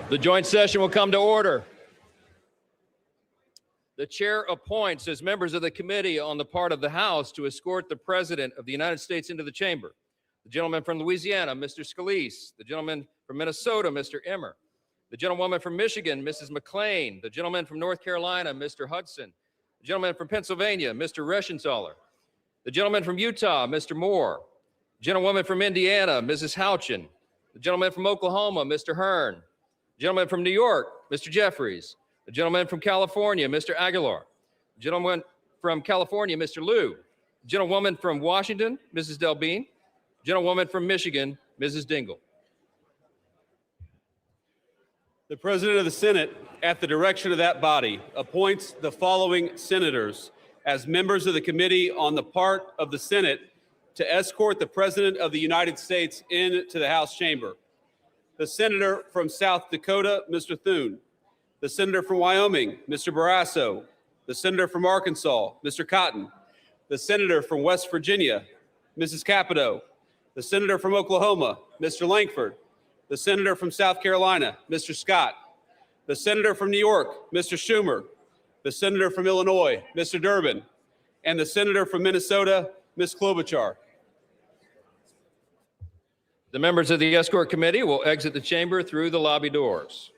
The joint session will come to order. The chair appoints as members of the committee on the part of the House to escort the President of the United States into the chamber. The gentleman from Louisiana, Mr. Scalise. The gentleman from Minnesota, Mr. Emmer. The gentlewoman from Michigan, Mrs. McClain. The gentleman from North Carolina, Mr. Hudson. The gentleman from Pennsylvania, Mr. Reschenthaler. The gentleman from Utah, Mr. Moore. The gentlewoman from Indiana, Mrs. Houchin. The gentleman from Oklahoma, Mr. Hearn. The gentleman from New York, Mr. Jeffries. The gentleman from California, Mr. Aguilar. The gentleman from California, Mr. Liu. The gentlewoman from Washington, Mrs. Delbene. The gentlewoman from Michigan, Mrs. Dingle. The President of the Senate, at the direction of that body, appoints the following senators as members of the committee on the part of the Senate to escort the President of the United States into the House chamber. The Senator from South Dakota, Mr. Thune. The Senator from Wyoming, Mr. Barrasso. The Senator from Arkansas, Mr. Cotton. The Senator from West Virginia, Mrs. Capito. The Senator from Oklahoma, Mr. Langford. The Senator from South Carolina, Mr. Scott. The Senator from New York, Mr. Schumer. The Senator from Illinois, Mr. Durbin. And the Senator from Minnesota, Ms. Klobuchar. The members of the Escort Committee will exit the chamber through the lobby doors.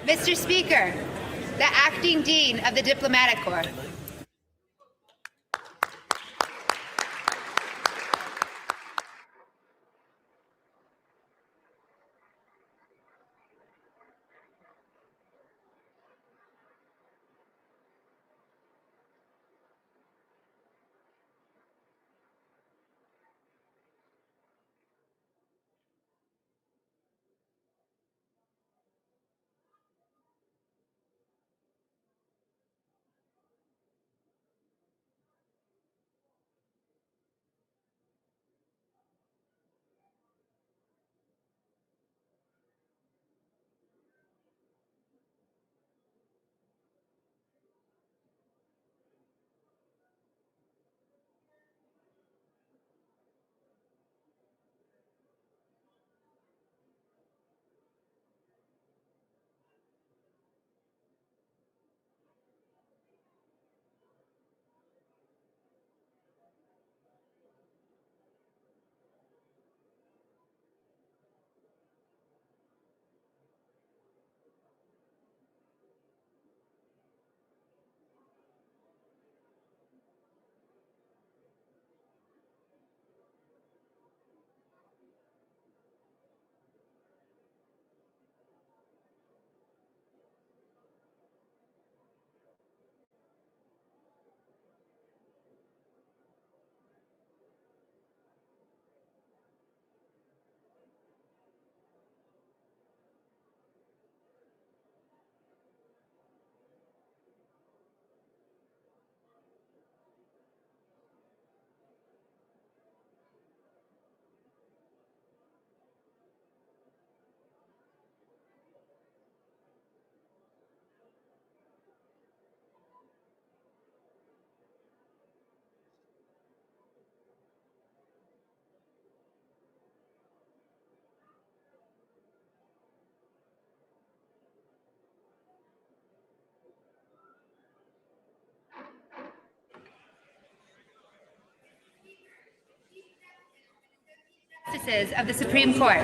Mr. Speaker, the Acting Dean of the Diplomatic Corps. Justices of the Supreme Court.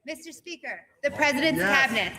Mr. Speaker, the President's Yes. Cabinet.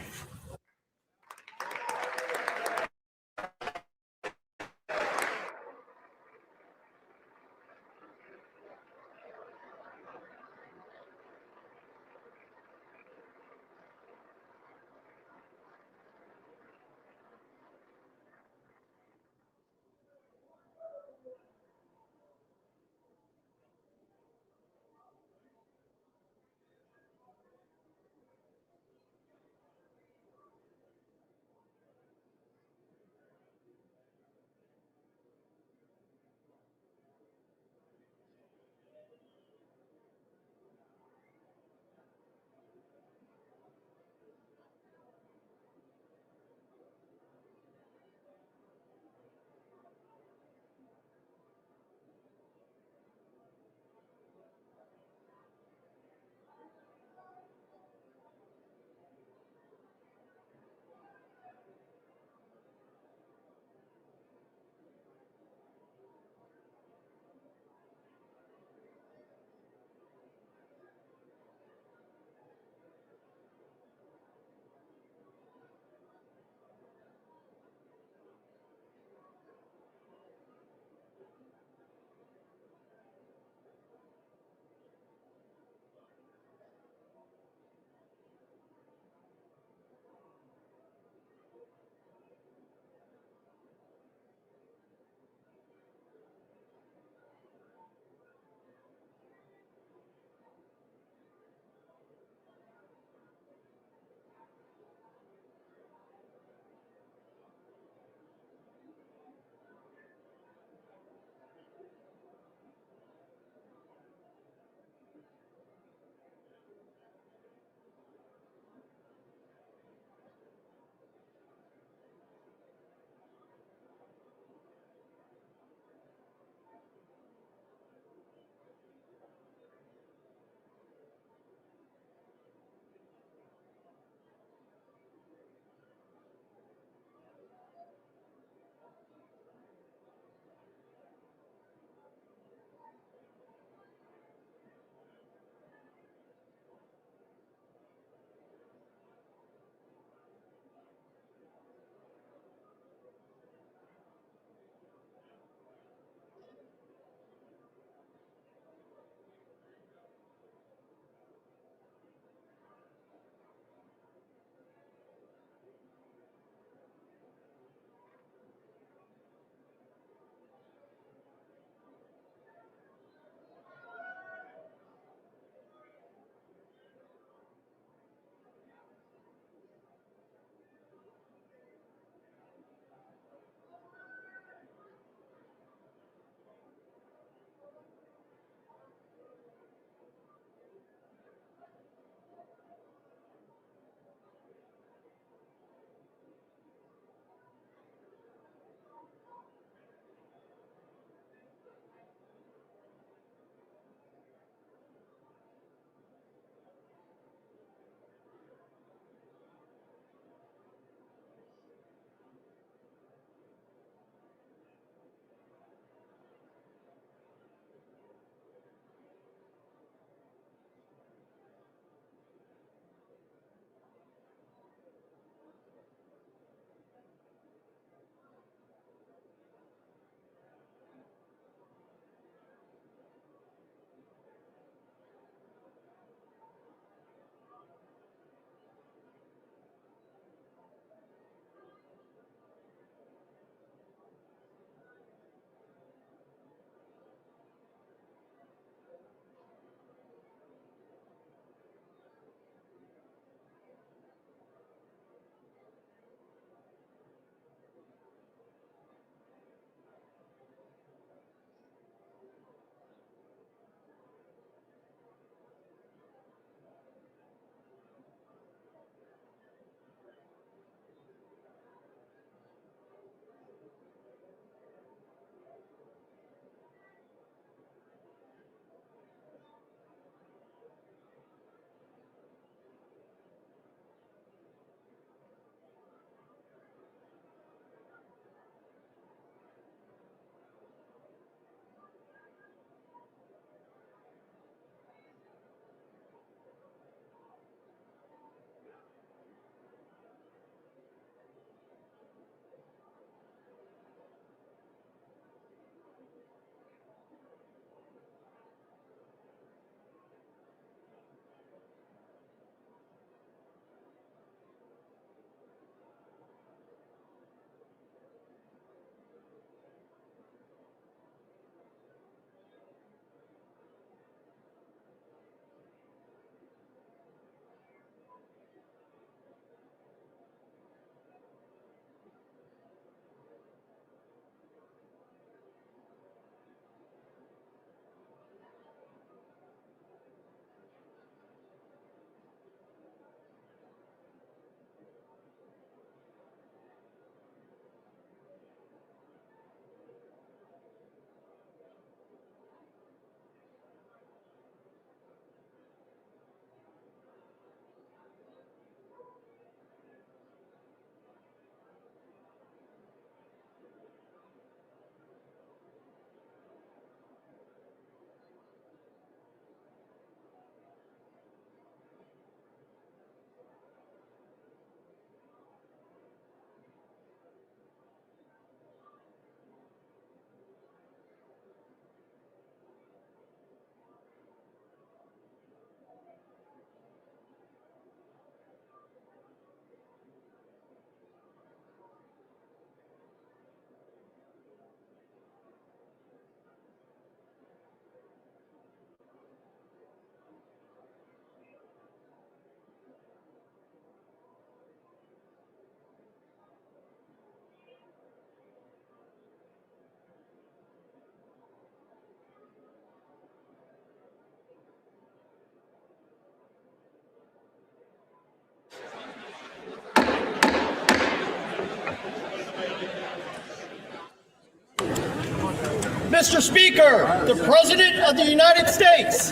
Mr. Speaker, the President of the United States.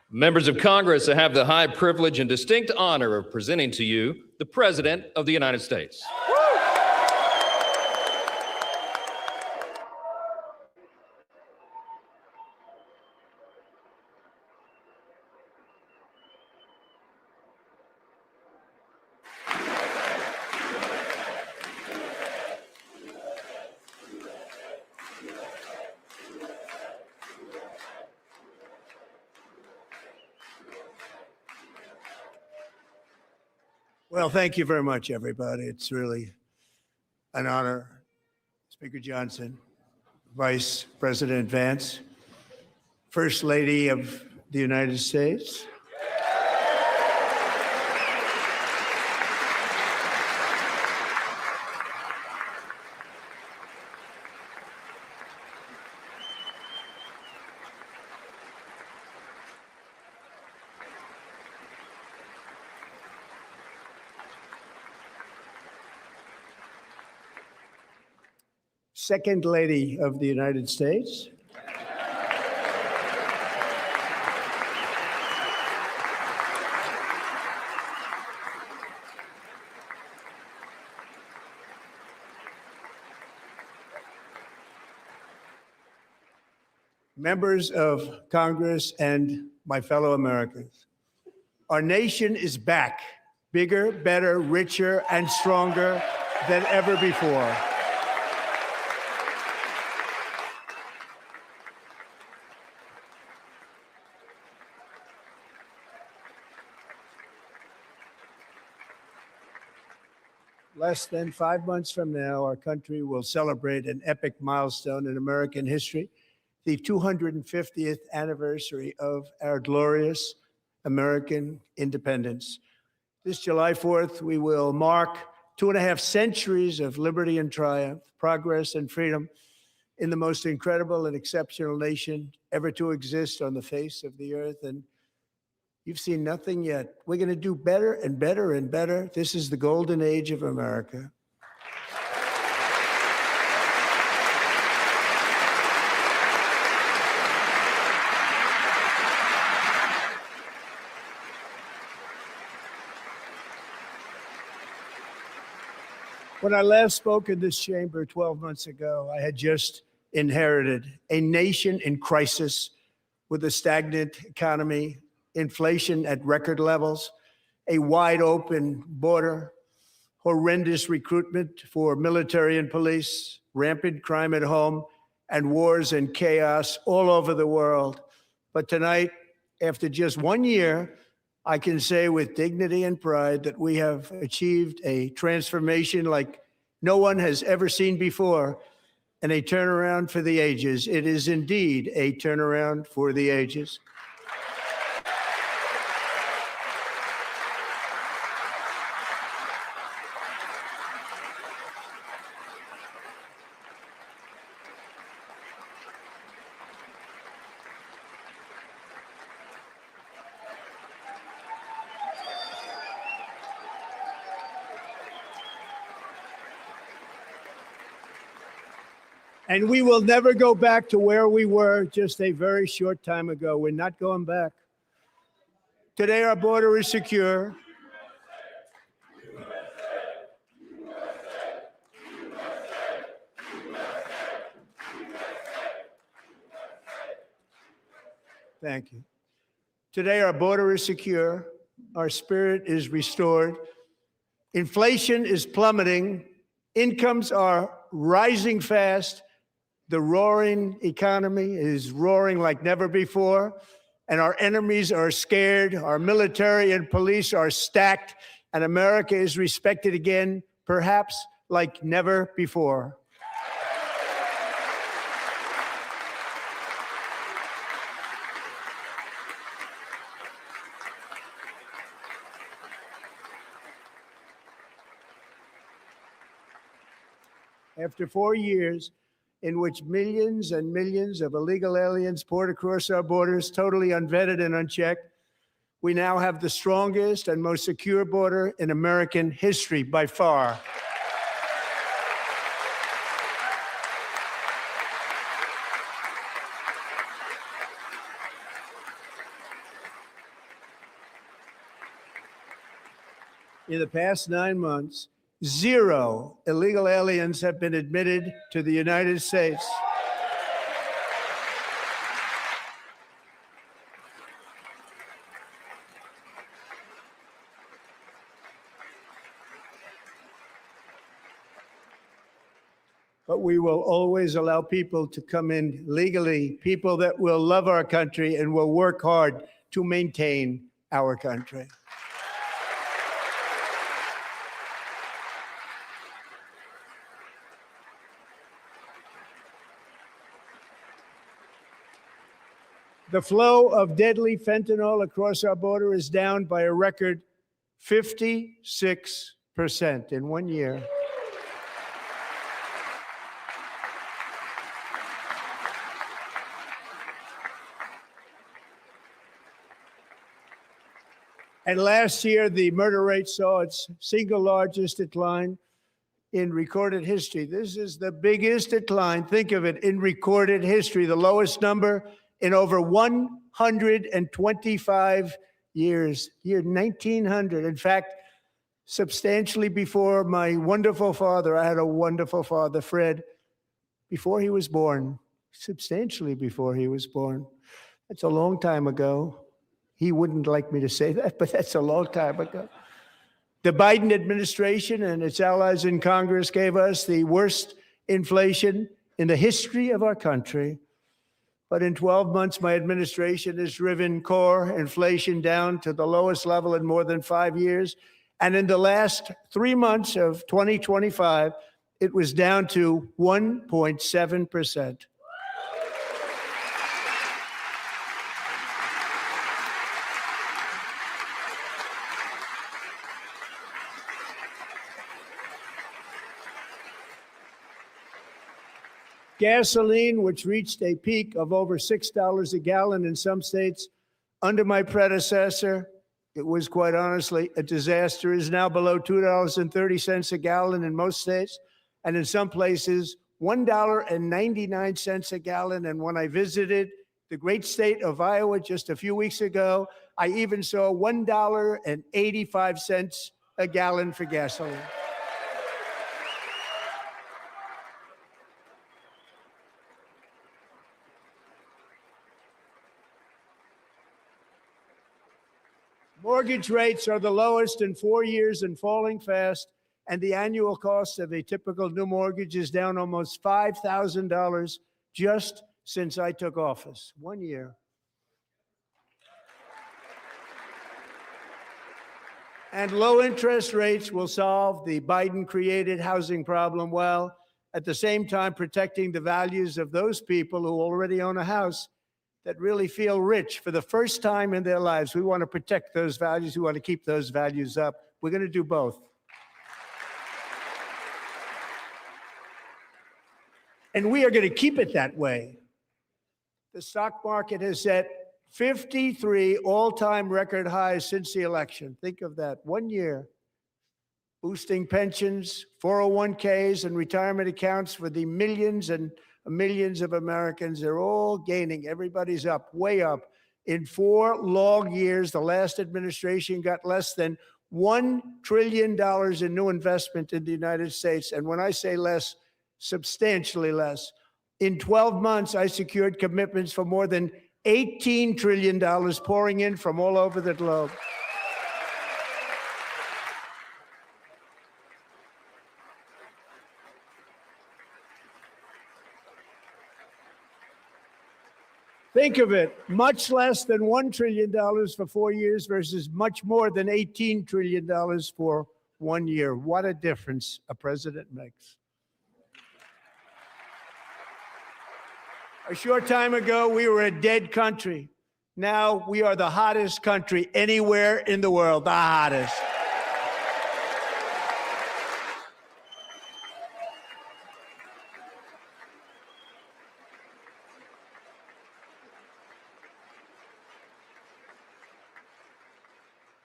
Members of Congress, I have the high privilege and distinct honor of presenting to you the President of the United States. Well, thank you very much, everybody. It's really an honor. Speaker Johnson, Vice President Vance, First Lady of the United States. Second Lady of the United States. Members of Congress and my fellow Americans, our nation is back, bigger, better, richer, and stronger than ever before. Less than 5 months from now, our country will celebrate an epic milestone in American history, the 250th anniversary of our glorious American independence. This July 4th, we will mark 2.5 centuries of liberty and triumph, progress and freedom in the most incredible and exceptional nation ever to exist on the face of the earth. And you've seen nothing yet. We're going to do better and better and better. This is the golden age of America. When I last spoke in this chamber 12 months ago, I had just inherited a nation in crisis with a stagnant economy, inflation at record levels, a wide open border, horrendous recruitment for military and police, rampant crime at home, and wars and chaos all over the world. But tonight, after just 1 year, I can say with dignity and pride that we have achieved a transformation like no one has ever seen before, and a turnaround for the ages. It is indeed a turnaround for the ages. And we will never go back to where we were just a very short time ago. We're not going back. Today, our border is secure. Thank you. Today, our border is secure. Our spirit is restored. Inflation is plummeting. Incomes are rising fast. The roaring economy is roaring like never before, and our enemies are scared. Our military and police are stacked, and America is respected again, perhaps like never before. After 4 years, in which millions and millions of illegal aliens poured across our borders, totally unvetted and unchecked, we now have the strongest and most secure border in American history by far. In the past 9 months, 0 illegal aliens have been admitted to the United States. But we will always allow people to come in legally, people that will love our country and will work hard to maintain our country. The flow of deadly fentanyl across our border is down by a record 56% in 1 year. And last year, the murder rate saw its single largest decline in recorded history. This is the biggest decline, think of it, in recorded history, the lowest number in over 125 years, year 1900. In fact, substantially before my wonderful father, I had a wonderful father, Fred, before he was born, substantially before he was born. That's a long time ago. He wouldn't like me to say that, but that's a long time ago. The Biden administration and its allies in Congress gave us the worst inflation in the history of our country. But in 12 months, my administration has driven core inflation down to the lowest level in more than 5 years. And in the last 3 months of 2025, it was down to 1.7%. Gasoline, which reached a peak of over $6 a gallon in some states under my predecessor, it was quite honestly a disaster, is now below $2.30 a gallon in most states, and in some places, $1.99 a gallon. And when I visited the great state of Iowa just a few weeks ago, I even saw $1.85 a gallon for gasoline. Mortgage rates are the lowest in 4 years and falling fast, and the annual cost of a typical new mortgage is down almost $5,000 just since I took office. 1 year. And low interest rates will solve the Biden-created housing problem while at the same time protecting the values of those people who already own a house that really feel rich for the first time in their lives. We want to protect those values. We want to keep those values up. We're going to do both. And we are going to keep it that way. The stock market has set 53 all-time record highs since the election. Think of that, 1 year. Boosting pensions, 401ks, and retirement accounts for the millions and millions of Americans. They're all gaining. Everybody's up, way up. In 4 long years, the last administration got less than $1 trillion in new investment in the United States. And when I say less, substantially less. In 12 months, I secured commitments for more than $18 trillion pouring in from all over the globe. Think of it, much less than $1 trillion for 4 years versus much more than $18 trillion for 1 year. What a difference a president makes. A short time ago, we were a dead country. Now we are the hottest country anywhere in the world, the hottest.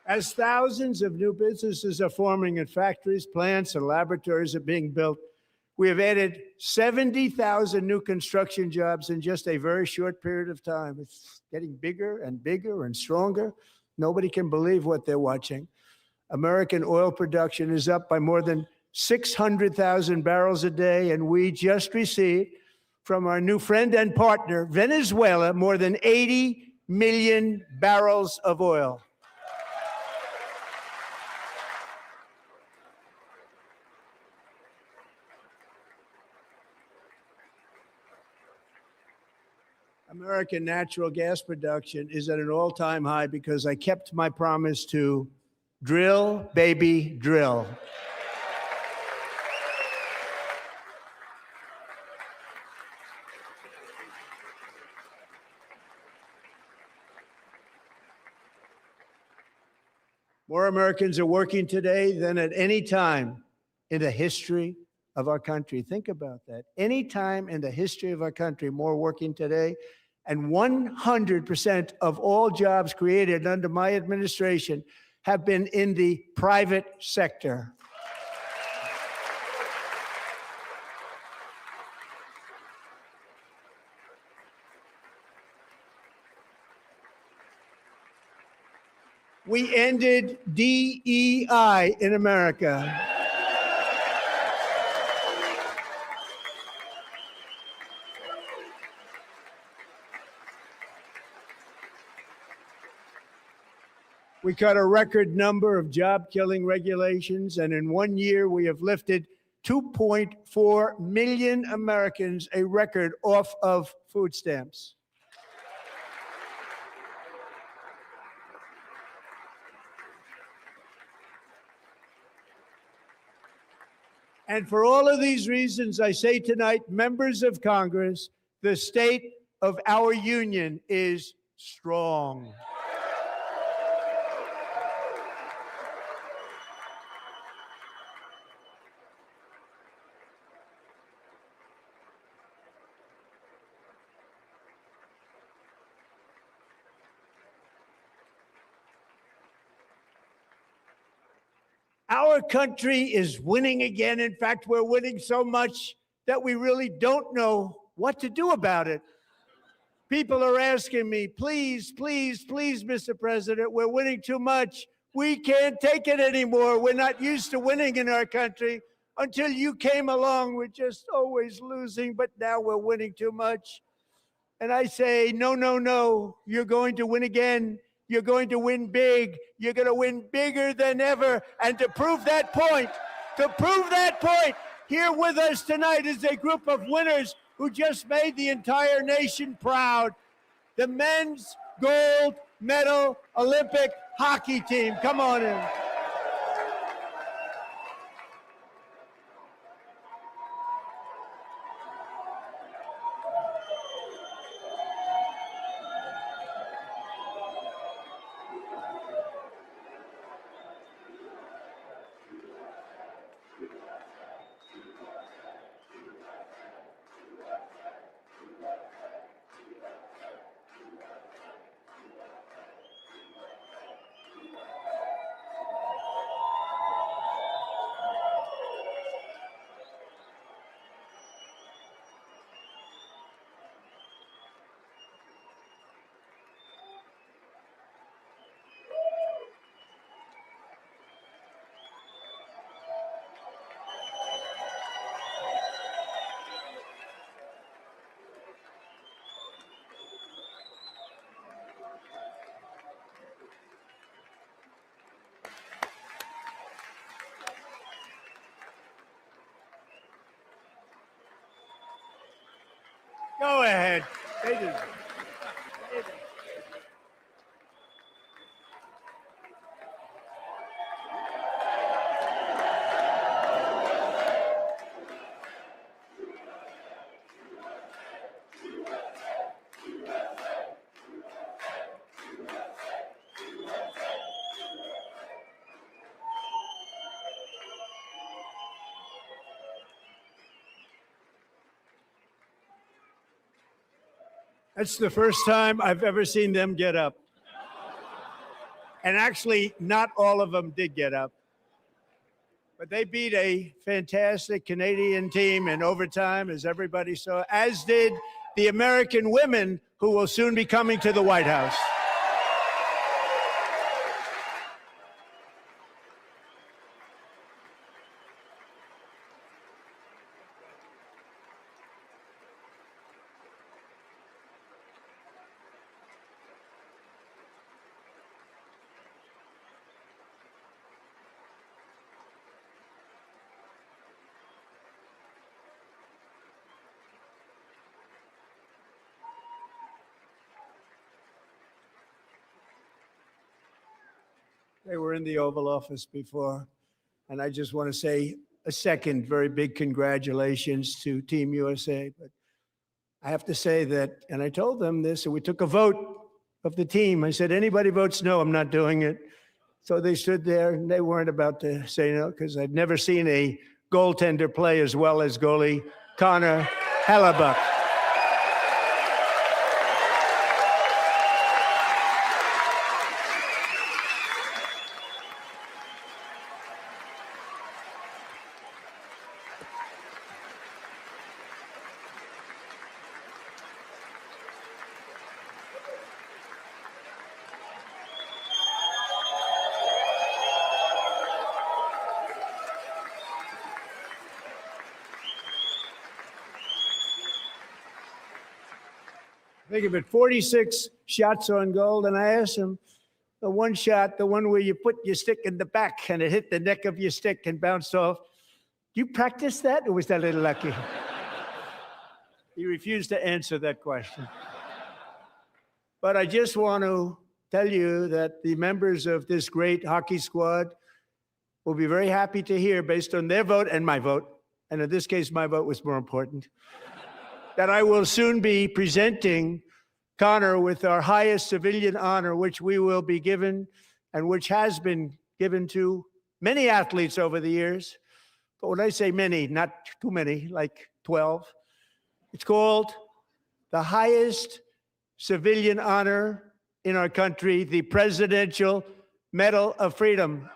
As thousands of new businesses are forming in factories, plants, and laboratories are being built, we have added 70,000 new construction jobs in just a very short period of time. It's getting bigger and bigger and stronger. Nobody can believe what they're watching. American oil production is up by more than 600,000 barrels a day, and we just received from our new friend and partner, Venezuela, more than 80 million barrels of oil. American natural gas production is at an all-time high because I kept my promise to drill, baby, drill. More Americans are working today than at any time in the history of our country. Think about that. Any time in the history of our country, more working today. And 100% of all jobs created under my administration have been in the private sector. We ended DEI in America. We cut a record number of job-killing regulations, and in 1 year, we have lifted 2.4 million Americans, a record, off of food stamps. And for all of these reasons, I say tonight, members of Congress, the state of our union is strong. Our country is winning again. In fact, we're winning so much that we really don't know what to do about it. People are asking me, please, please, please, Mr. President, we're winning too much. We can't take it anymore. We're not used to winning in our country. Until you came along, we're just always losing, but now we're winning too much. And I say, no, no, no, you're going to win again. You're going to win big. You're going to win bigger than ever. And to prove that point, here with us tonight is a group of winners who just made the entire nation proud. The men's gold medal Olympic hockey team. Come on in. Go ahead. They do. That's the first time I've ever seen them get up. And actually, not all of them did get up. But they beat a fantastic Canadian team in overtime, as everybody saw, as did the American women who will soon be coming to the White House. They were in the Oval Office before. And I just want to say a second very big congratulations to Team USA. But I have to say that, and I told them this, and we took a vote of the team. I said, anybody votes no, I'm not doing it. So they stood there and they weren't about to say no, because I've never seen a goaltender play as well as goalie Connor Hellebuck. Think of it, 46 shots on goal, and I asked him, the one shot, the one where you put your stick in the back and it hit the neck of your stick and bounced off, do you practice that, or was that a little lucky? He refused to answer that question. But I just want to tell you that the members of this great hockey squad will be very happy to hear, based on their vote and my vote, and in this case, my vote was more important, that I will soon be presenting Connor with our highest civilian honor, which we will be given and which has been given to many athletes over the years. But when I say many, not too many, like 12, it's called the highest civilian honor in our country, the Presidential Medal of Freedom.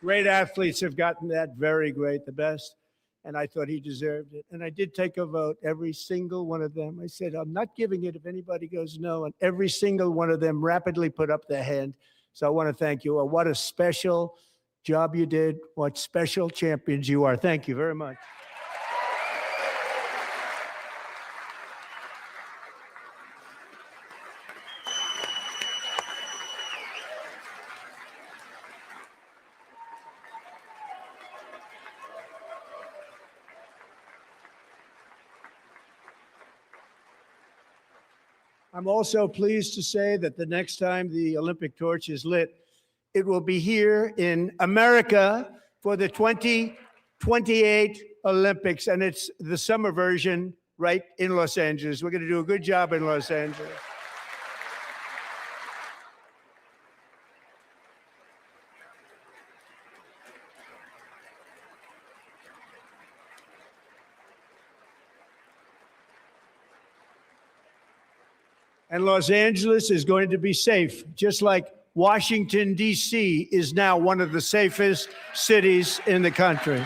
Great athletes have gotten that, very great, the best, and I thought he deserved it. And I did take a vote, every single one of them. I said, I'm not giving it if anybody goes no, and every single one of them rapidly put up their hand. So I want to thank you. What a special job you did. What special champions you are. Thank you very much. I'm also pleased to say that the next time the Olympic torch is lit, it will be here in America for the 2028 Olympics, and it's the summer version right in Los Angeles. We're going to do a good job in Los Angeles. And Los Angeles is going to be safe, just like Washington, D.C. is now one of the safest cities in the country.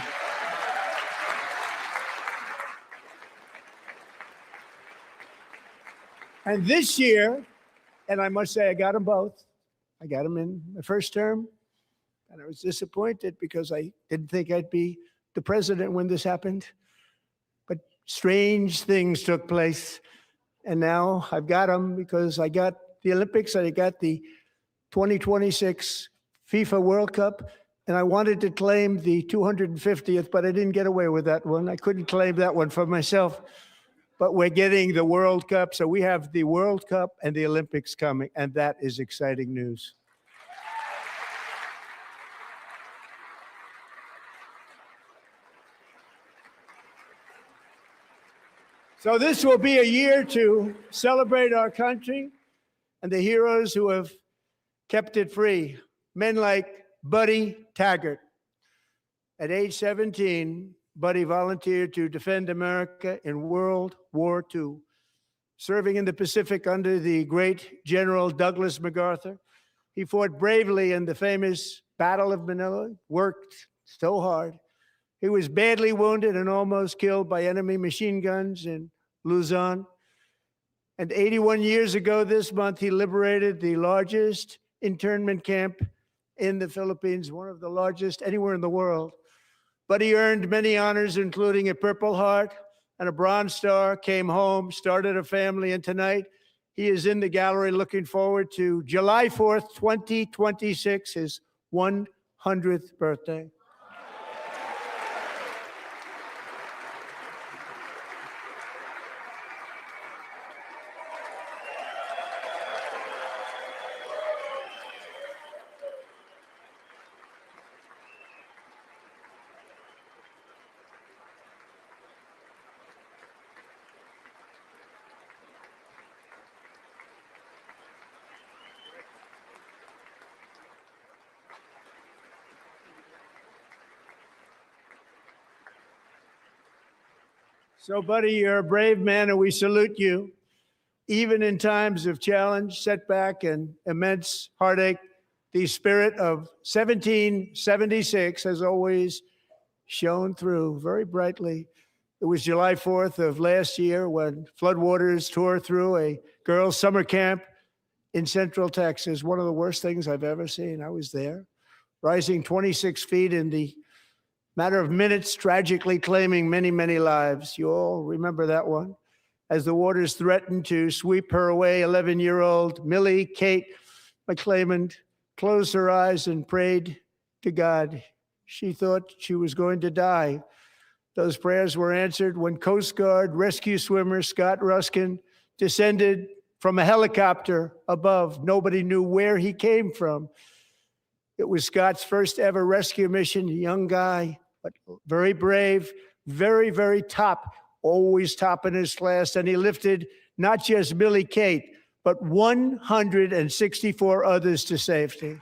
And this year, and I must say I got them both. I got them in the first term, and I was disappointed because I didn't think I'd be the president when this happened. But strange things took place. And now I've got them because I got the Olympics and I got the 2026 FIFA World Cup. And I wanted to claim the 250th, but I didn't get away with that one. I couldn't claim that one for myself. But we're getting the World Cup. So we have the World Cup and the Olympics coming. And that is exciting news. So this will be a year to celebrate our country and the heroes who have kept it free. Men like Buddy Taggart. At age 17, Buddy volunteered to defend America in World War II, serving in the Pacific under the great General Douglas MacArthur. He fought bravely in the famous Battle of Manila, worked so hard. He was badly wounded and almost killed by enemy machine guns in Luzon. And 81 years ago this month, he liberated the largest internment camp in the Philippines, one of the largest anywhere in the world. Buddy earned many honors, including a Purple Heart and a Bronze Star, came home, started a family, and tonight he is in the gallery looking forward to July 4th, 2026, his 100th birthday. So, buddy, you're a brave man, and we salute you. Even in times of challenge, setback, and immense heartache, the spirit of 1776 has always shone through very brightly. It was July 4th of last year when floodwaters tore through a girls' summer camp in Central Texas. One of the worst things I've ever seen. I was there, rising 26 feet in the matter of minutes, tragically claiming many, many lives. You all remember that one. As the waters threatened to sweep her away, 11-year-old Millie Kate McClelland closed her eyes and prayed to God. She thought she was going to die. Those prayers were answered when Coast Guard rescue swimmer Scott Ruskin descended from a helicopter above. Nobody knew where he came from. It was Scott's first ever rescue mission, a young guy, but very brave, very, very top, always top in his class. And he lifted not just Millie Kate, but 164 others to safety.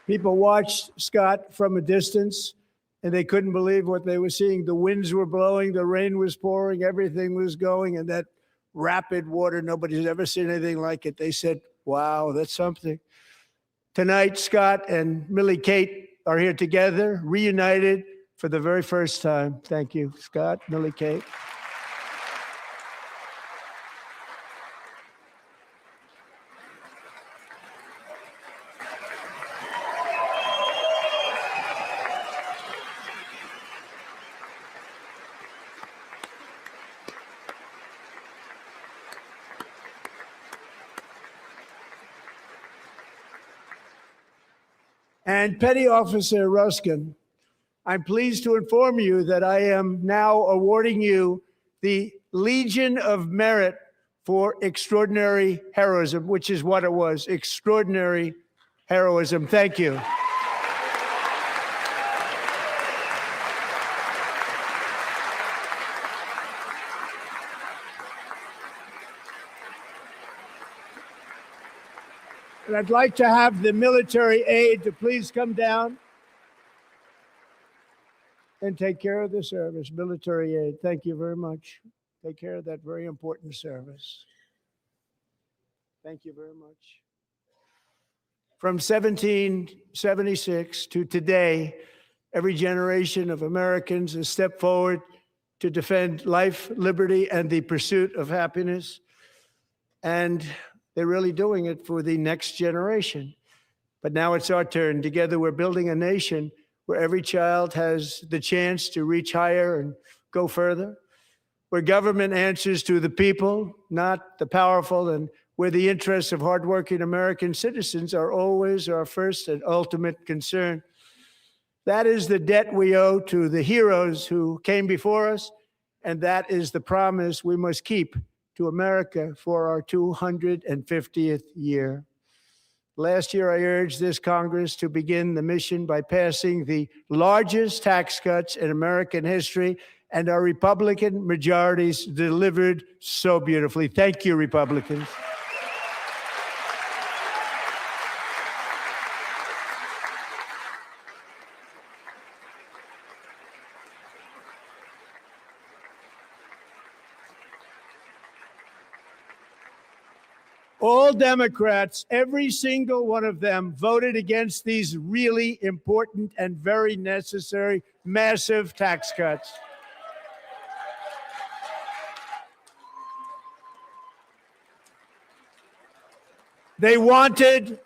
People watched Scott from a distance, and they couldn't believe what they were seeing. The winds were blowing, the rain was pouring, everything was going, and that rapid water, nobody's ever seen anything like it. They said, wow, that's something. Tonight, Scott and Millie Kate are here together, reunited for the very first time. Thank you, Scott, Millie Kate. And Petty Officer Ruskin, I'm pleased to inform you that I am now awarding you the Legion of Merit for extraordinary heroism, which is what it was, extraordinary heroism. Thank you. And I'd like to have the military aide to please come down and take care of the service. Military aide, thank you very much. Take care of that very important service. Thank you very much. From 1776 to today, every generation of Americans has stepped forward to defend life, liberty, and the pursuit of happiness. And they're really doing it for the next generation. But now it's our turn. Together, we're building a nation where every child has the chance to reach higher and go further, where government answers to the people, not the powerful, and where the interests of hardworking American citizens are always our first and ultimate concern. That is the debt we owe to the heroes who came before us, and that is the promise we must keep to America for our 250th year. Last year, I urged this Congress to begin the mission by passing the largest tax cuts in American history, and our Republican majorities delivered so beautifully. Thank you, Republicans. All Democrats, every single one of them, voted against these really important and very necessary massive tax cuts. They wanted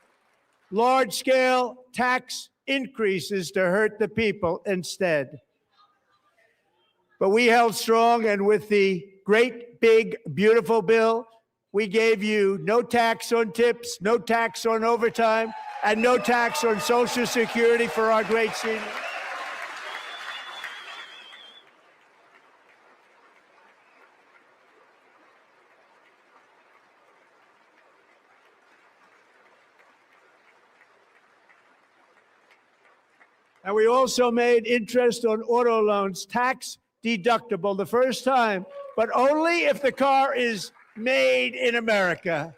large-scale tax increases to hurt the people instead. But we held strong, and with the great, big, beautiful bill, we gave you no tax on tips, no tax on overtime, and no tax on Social Security for our great seniors. And we also made interest on auto loans tax deductible the first time, but only if the car is made in America.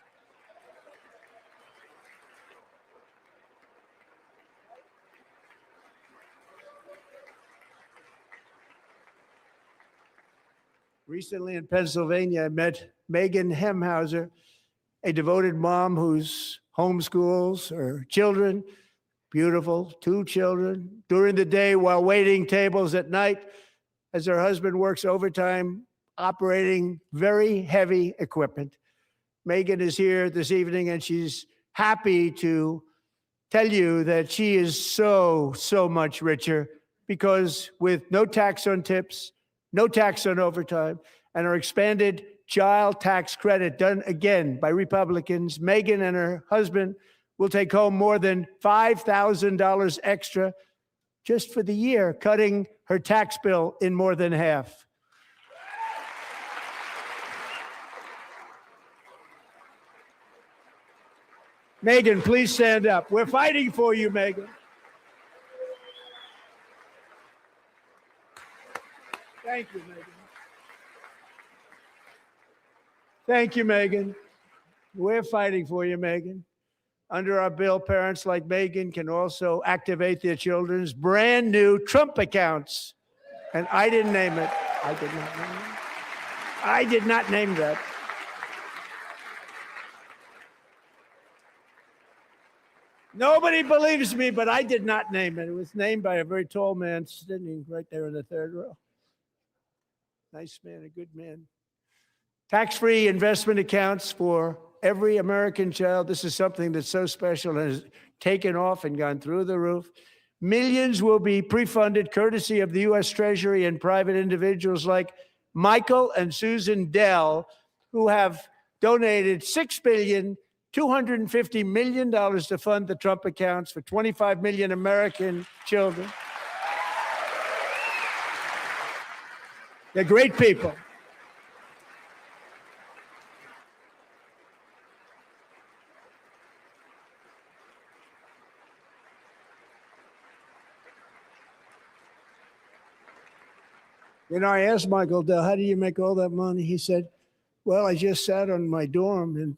Recently in Pennsylvania, I met Megan Hemhauser, a devoted mom who's homeschools her children. Beautiful, 2 children, during the day while waiting tables at night as her husband works overtime operating very heavy equipment. Megan is here this evening, and she's happy to tell you that she is so much richer because with no tax on tips, no tax on overtime, and our expanded child tax credit done again by Republicans, Megan and her husband will take home more than $5,000 extra just for the year, cutting her tax bill in more than half. Megan, please stand up. We're fighting for you, Megan. Thank you, Megan. Thank you, Megan. We're fighting for you, Megan. Under our bill, parents like Megan can also activate their children's brand new Trump accounts. And I didn't name it. I did not name it. I did not name that. Nobody believes me, but I did not name it. It was named by a very tall man sitting right there in the third row. Nice man, a good man. Tax-free investment accounts for every American child. This is something that's so special and has taken off and gone through the roof. Millions will be pre-funded courtesy of the U.S. Treasury and private individuals like Michael and Susan Dell, who have donated $6.25 billion to fund the Trump accounts for 25 million American children. They're great people. You know, I asked Michael Dell, how do you make all that money? He said, well, I just sat on my dorm in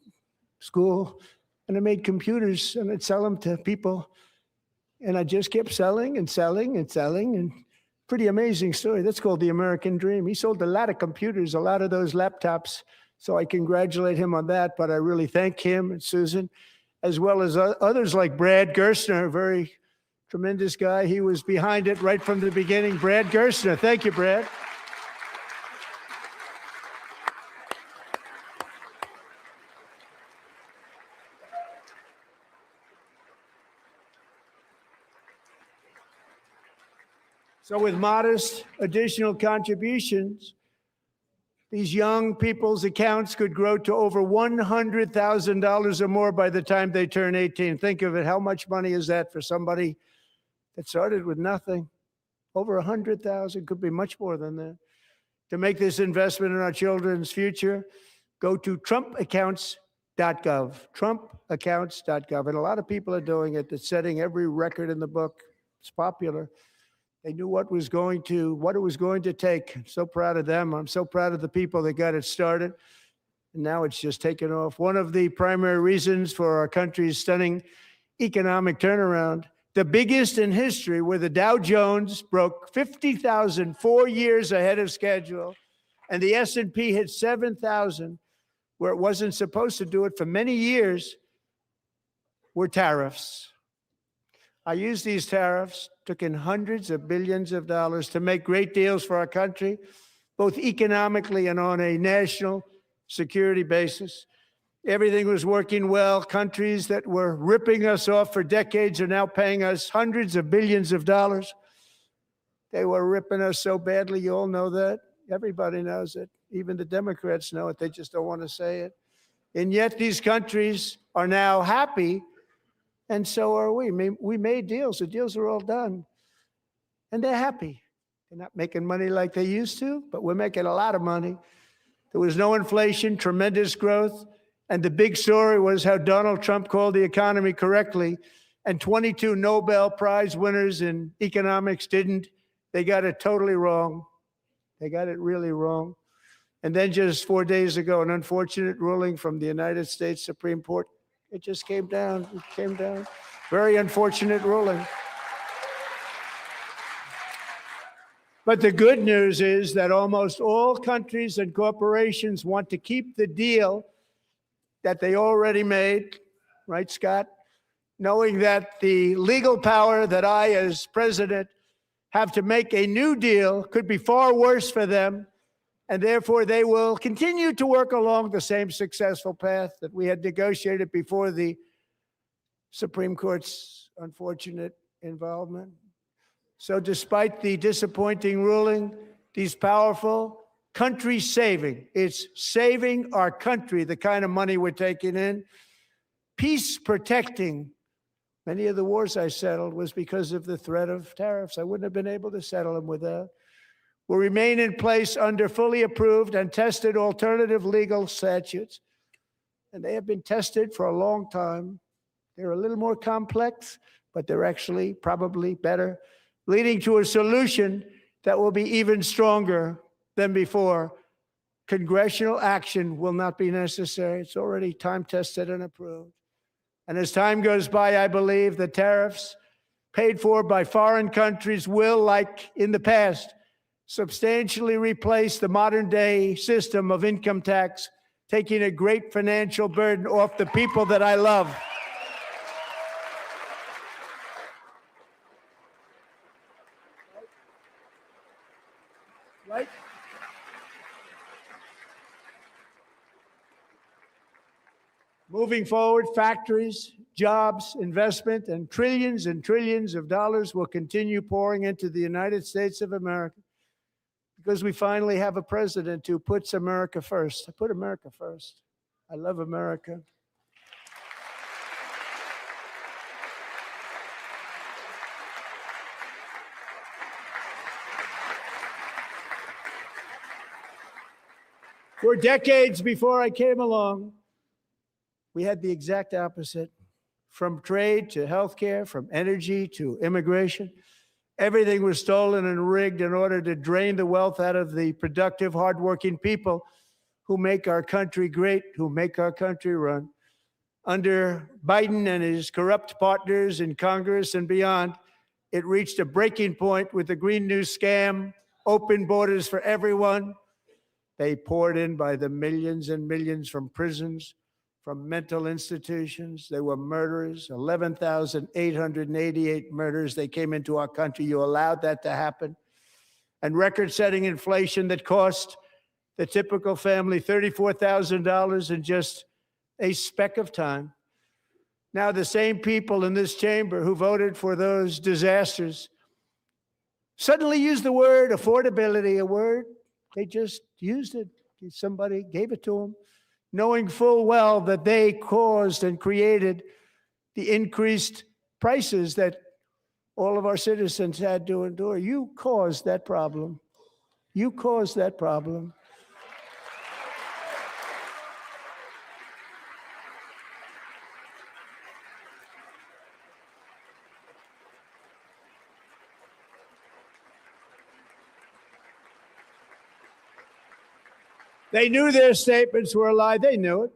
school and I made computers and I'd sell them to people. And I just kept selling and selling and selling. And pretty amazing story. That's called the American dream. He sold a lot of computers, a lot of those laptops. So I congratulate him on that. But I really thank him and Susan, as well as others like Brad Gerstner, a very tremendous guy. He was behind it right from the beginning. Brad Gerstner. Thank you, Brad. So with modest additional contributions, these young people's accounts could grow to over $100,000 or more by the time they turn 18. Think of it. How much money is that for somebody that started with nothing? Over 100,000, could be much more than that. To make this investment in our children's future, go to trumpaccounts.gov, trumpaccounts.gov. And a lot of people are doing it. It's setting every record in the book. It's popular. They knew what it was going to take. I'm so proud of them. I'm so proud of the people that got it started. And now it's just taken off. One of the primary reasons for our country's stunning economic turnaround, the biggest in history, where the Dow Jones broke 50,000 4 years ahead of schedule, and the S&P hit 7,000, where it wasn't supposed to do it for many years were tariffs. I used these tariffs, took in hundreds of billions of dollars to make great deals for our country, both economically and on a national security basis. Everything was working well. Countries that were ripping us off for decades are now paying us hundreds of billions of dollars. They were ripping us so badly, you all know that. Everybody knows it. Even the Democrats know it. They just don't want to say it. And yet these countries are now happy, and so are we. We made deals. The deals are all done. And they're happy. They're not making money like they used to, but we're making a lot of money. There was no inflation, tremendous growth. And the big story was how Donald Trump called the economy correctly, and 22 Nobel Prize winners in economics didn't. They got it totally wrong. They got it really wrong. And then just 4 days ago, an unfortunate ruling from the United States Supreme Court. It just came down. It came down. Very unfortunate ruling. But the good news is that almost all countries and corporations want to keep the deal that they already made, right, Scott? Knowing that the legal power that I, as president, have to make a new deal could be far worse for them, and therefore they will continue to work along the same successful path that we had negotiated before the Supreme Court's unfortunate involvement. So despite the disappointing ruling, these powerful country-saving, it's saving our country, the kind of money we're taking in, peace-protecting. Many of the wars I settled was because of the threat of tariffs. I wouldn't have been able to settle them without. Will remain in place under fully approved and tested alternative legal statutes. And they have been tested for a long time. They're a little more complex, but they're actually probably better, leading to a solution that will be even stronger than before. Congressional action will not be necessary. It's already time-tested and approved. And as time goes by, I believe the tariffs paid for by foreign countries will, like in the past, substantially replace the modern-day system of income tax, taking a great financial burden off the people that I love. Right? Moving forward, factories, jobs, investment, and trillions of dollars will continue pouring into the United States of America because we finally have a president who puts America first. I put America first. I love America. For decades before I came along, we had the exact opposite. From trade to healthcare, from energy to immigration, everything was stolen and rigged in order to drain the wealth out of the productive, hardworking people who make our country great, who make our country run. Under Biden and his corrupt partners in Congress and beyond, it reached a breaking point with the Green New scam, open borders for everyone. They poured in by the millions and millions from prisons, from mental institutions. They were murderers, 11,888 murders. They came into our country. You allowed that to happen. And record-setting inflation that cost the typical family $34,000 in just a speck of time. Now, the same people in this chamber who voted for those disasters suddenly use the word affordability, a word they just used it. Somebody gave it to them, knowing full well that they caused and created the increased prices that all of our citizens had to endure. You caused that problem. You caused that problem. They knew their statements were a lie. They knew it.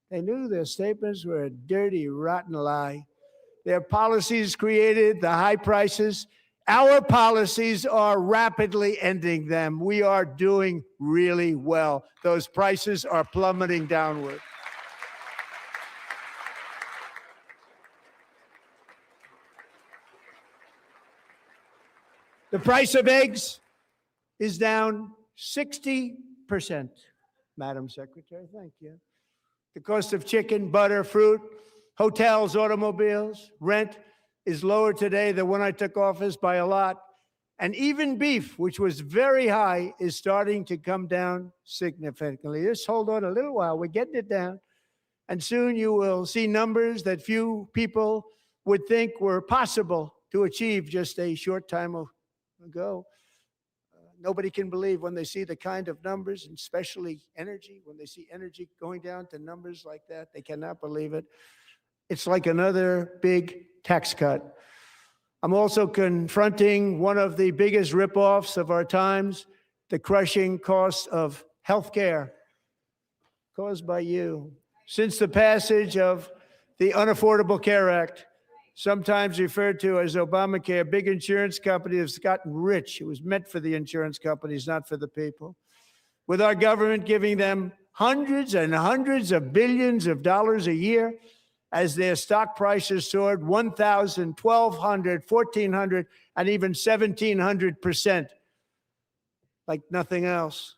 They knew their statements were a dirty, rotten lie. Their policies created the high prices Our policies are rapidly ending them. We are doing really well. Those prices are plummeting downward. The price of eggs is down 60%, Madam Secretary. Thank you. The cost of chicken, butter, fruit, hotels, automobiles, rent is lower today than when I took office by a lot. And even beef, which was very high, is starting to come down significantly. Just hold on a little while. We're getting it down. And soon you will see numbers that few people would think were possible to achieve just a short time ago. Nobody can believe when they see the kind of numbers, and especially energy, when they see energy going down to numbers like that, they cannot believe it. It's like another big tax cut. I'm also confronting one of the biggest ripoffs of our times, the crushing cost of health care caused by you. Since the passage of the Unaffordable Care Act, sometimes referred to as Obamacare, big insurance companies have gotten rich. It was meant for the insurance companies, not for the people. With our government giving them hundreds and hundreds of billions of dollars a year as their stock prices soared 1,000, 1,200, 1,400, and even 1,700%, like nothing else.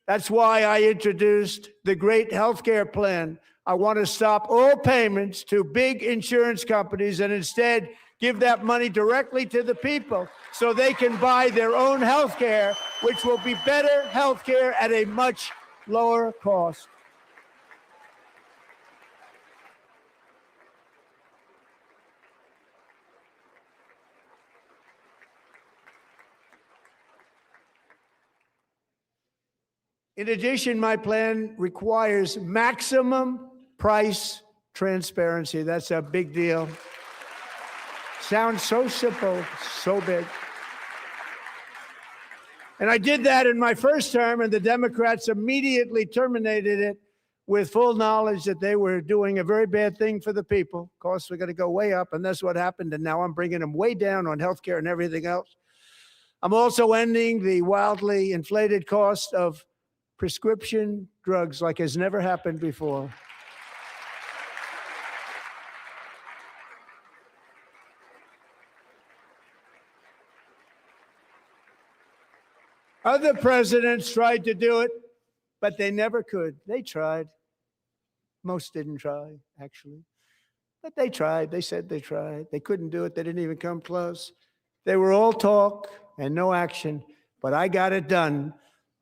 That's why I introduced the great healthcare plan. I want to stop all payments to big insurance companies and instead give that money directly to the people so they can buy their own health care, which will be better health care at a much lower cost. In addition, my plan requires maximum price transparency. That's a big deal. Sounds so simple, so big. And I did that in my first term, and the Democrats immediately terminated it with full knowledge that they were doing a very bad thing for the people. Costs were going to go way up, and that's what happened. And now I'm bringing them way down on healthcare and everything else. I'm also ending the wildly inflated cost of prescription drugs like has never happened before. Other presidents tried to do it, but they never could. They tried. Most didn't try, actually. But they tried. They said they tried. They couldn't do it. They didn't even come close. They were all talk and no action, but I got it done.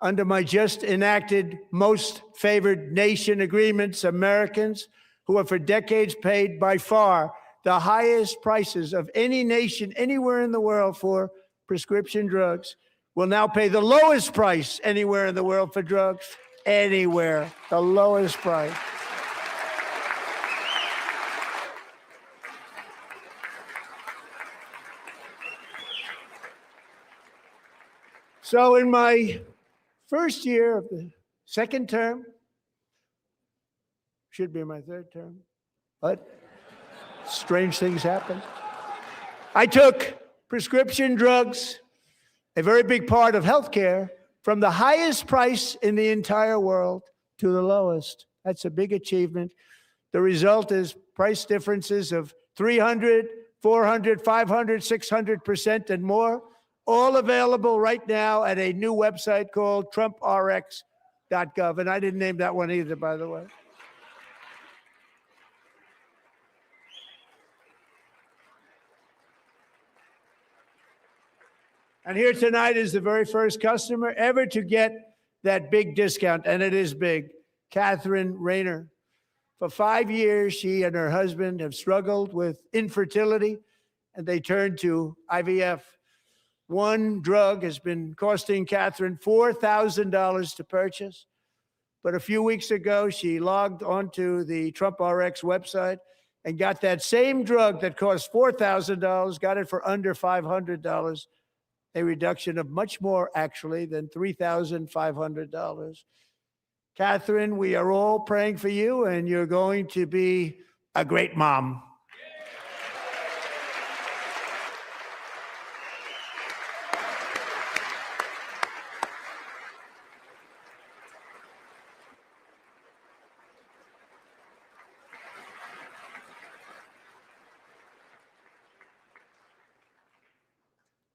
Under my just enacted most favored nation agreements, Americans who have for decades paid by far the highest prices of any nation anywhere in the world for prescription drugs will now pay the lowest price anywhere in the world for drugs. Anywhere, the lowest price. So in my first year of the second term, should be my third term, but strange things happen. I took prescription drugs, a very big part of healthcare, from the highest price in the entire world to the lowest. That's a big achievement. The result is price differences of 300, 400, 500, 600% and more, all available right now at a new website called TrumpRx.gov. And I didn't name that one either, by the way. And here tonight is the very first customer ever to get that big discount, and it is big, Catherine Rayner. For 5 years, she and her husband have struggled with infertility, and they turned to IVF. One drug has been costing Catherine $4,000 to purchase, but a few weeks ago, she logged onto the TrumpRx website and got that same drug that cost $4,000, got it for under $500. A reduction of much more, actually, than $3,500. Catherine, we are all praying for you, and you're going to be a great mom.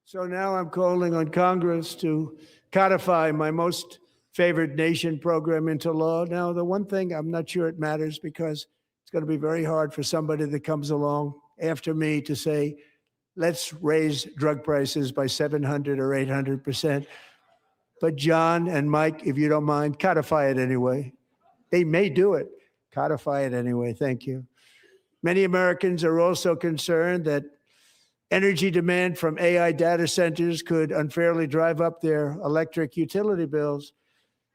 So now I'm calling on Congress to codify my most favored nation program into law. Now, the one thing I'm not sure it matters because it's going to be very hard for somebody that comes along after me to say, let's raise drug prices by 700 or 800%. But John and Mike, if you don't mind, codify it anyway. They may do it. Codify it anyway. Thank you. Many Americans are also concerned that energy demand from AI data centers could unfairly drive up their electric utility bills.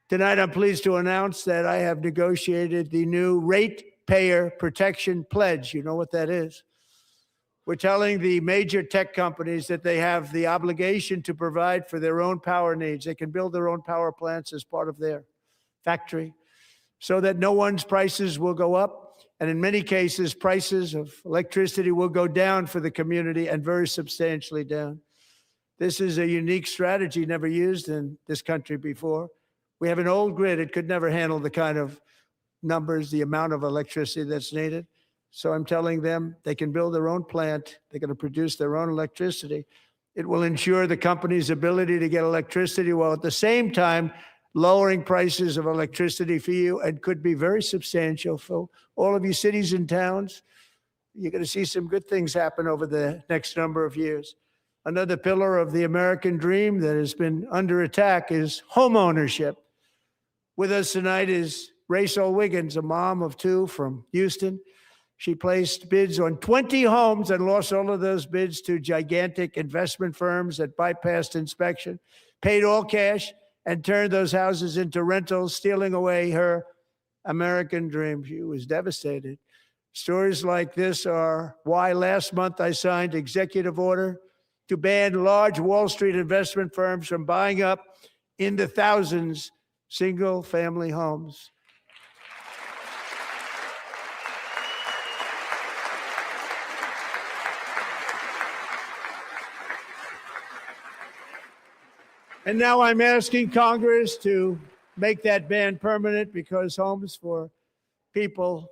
Tonight, I'm pleased to announce that I have negotiated the new Ratepayer Protection Pledge. You know what that is? We're telling the major tech companies that they have the obligation to provide for their own power needs. They can build their own power plants as part of their factory so that no one's prices will go up. And in many cases, prices of electricity will go down for the community and very substantially down. This is a unique strategy never used in this country before. We have an old grid. It could never handle the kind of numbers, the amount of electricity that's needed. So I'm telling them they can build their own plant. They're going to produce their own electricity. It will ensure the company's ability to get electricity while at the same time lowering prices of electricity for you, and could be very substantial for all of you cities and towns. You're going to see some good things happen over the next number of years. Another pillar of the American dream that has been under attack is home ownership. With us tonight is Rachel Wiggins, a mom of two from Houston. She placed bids on 20 homes and lost all of those bids to gigantic investment firms that bypassed inspection, paid all cash, and turned those houses into rentals, stealing away her American dream. She was devastated. Stories like this are why last month I signed executive order to ban large Wall Street investment firms from buying up in the thousands single-family homes. And now I'm asking Congress to make that ban permanent, because homes for people,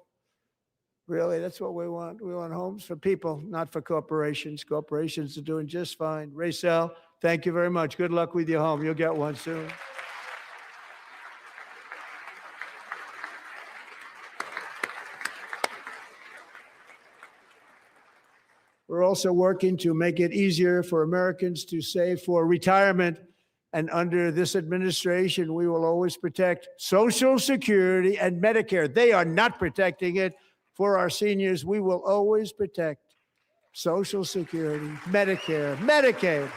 really, that's what we want. We want homes for people, not for corporations. Corporations are doing just fine. Rachel, thank you very much. Good luck with your home. You'll get one soon. We're also working to make it easier for Americans to save for retirement. And under this administration, we will always protect Social Security and Medicare. They are not protecting it for our seniors. We will always protect Social Security, Medicare, Medicaid.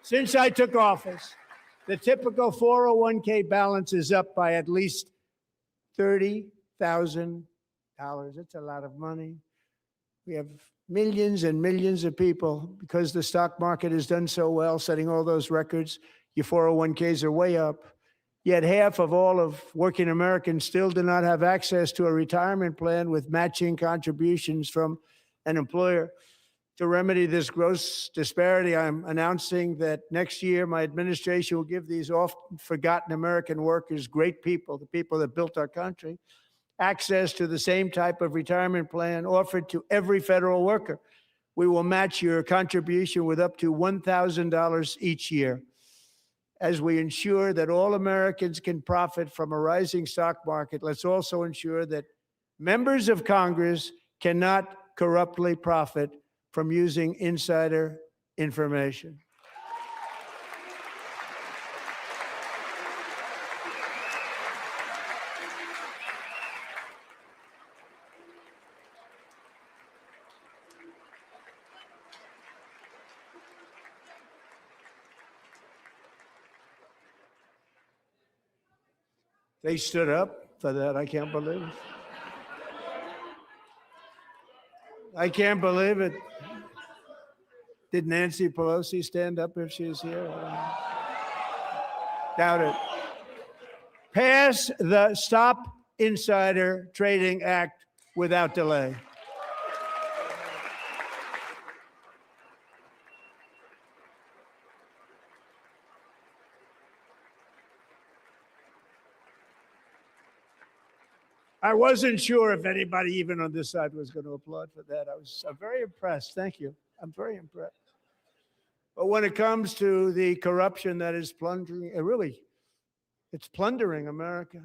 Since I took office, the typical 401k balance is up by at least $30,000. It's a lot of money. We have millions and millions of people, because the stock market has done so well, setting all those records. Your 401ks are way up. Yet half of all of working Americans still do not have access to a retirement plan with matching contributions from an employer. To remedy this gross disparity, I'm announcing that next year my administration will give these often forgotten American workers, great people, the people that built our country, access to the same type of retirement plan offered to every federal worker. We will match your contribution with up to $1,000 each year. As we ensure that all Americans can profit from a rising stock market, let's also ensure that members of Congress cannot corruptly profit from using insider information. They stood up for that. I can't believe it. I can't believe it. Did Nancy Pelosi stand up if she's here? Doubt it. Pass the Stop Insider Trading Act without delay. I wasn't sure if anybody even on this side was going to applaud for that. I'm very impressed. Thank you. I'm very impressed. But when it comes to the corruption that is plundering, it's plundering America.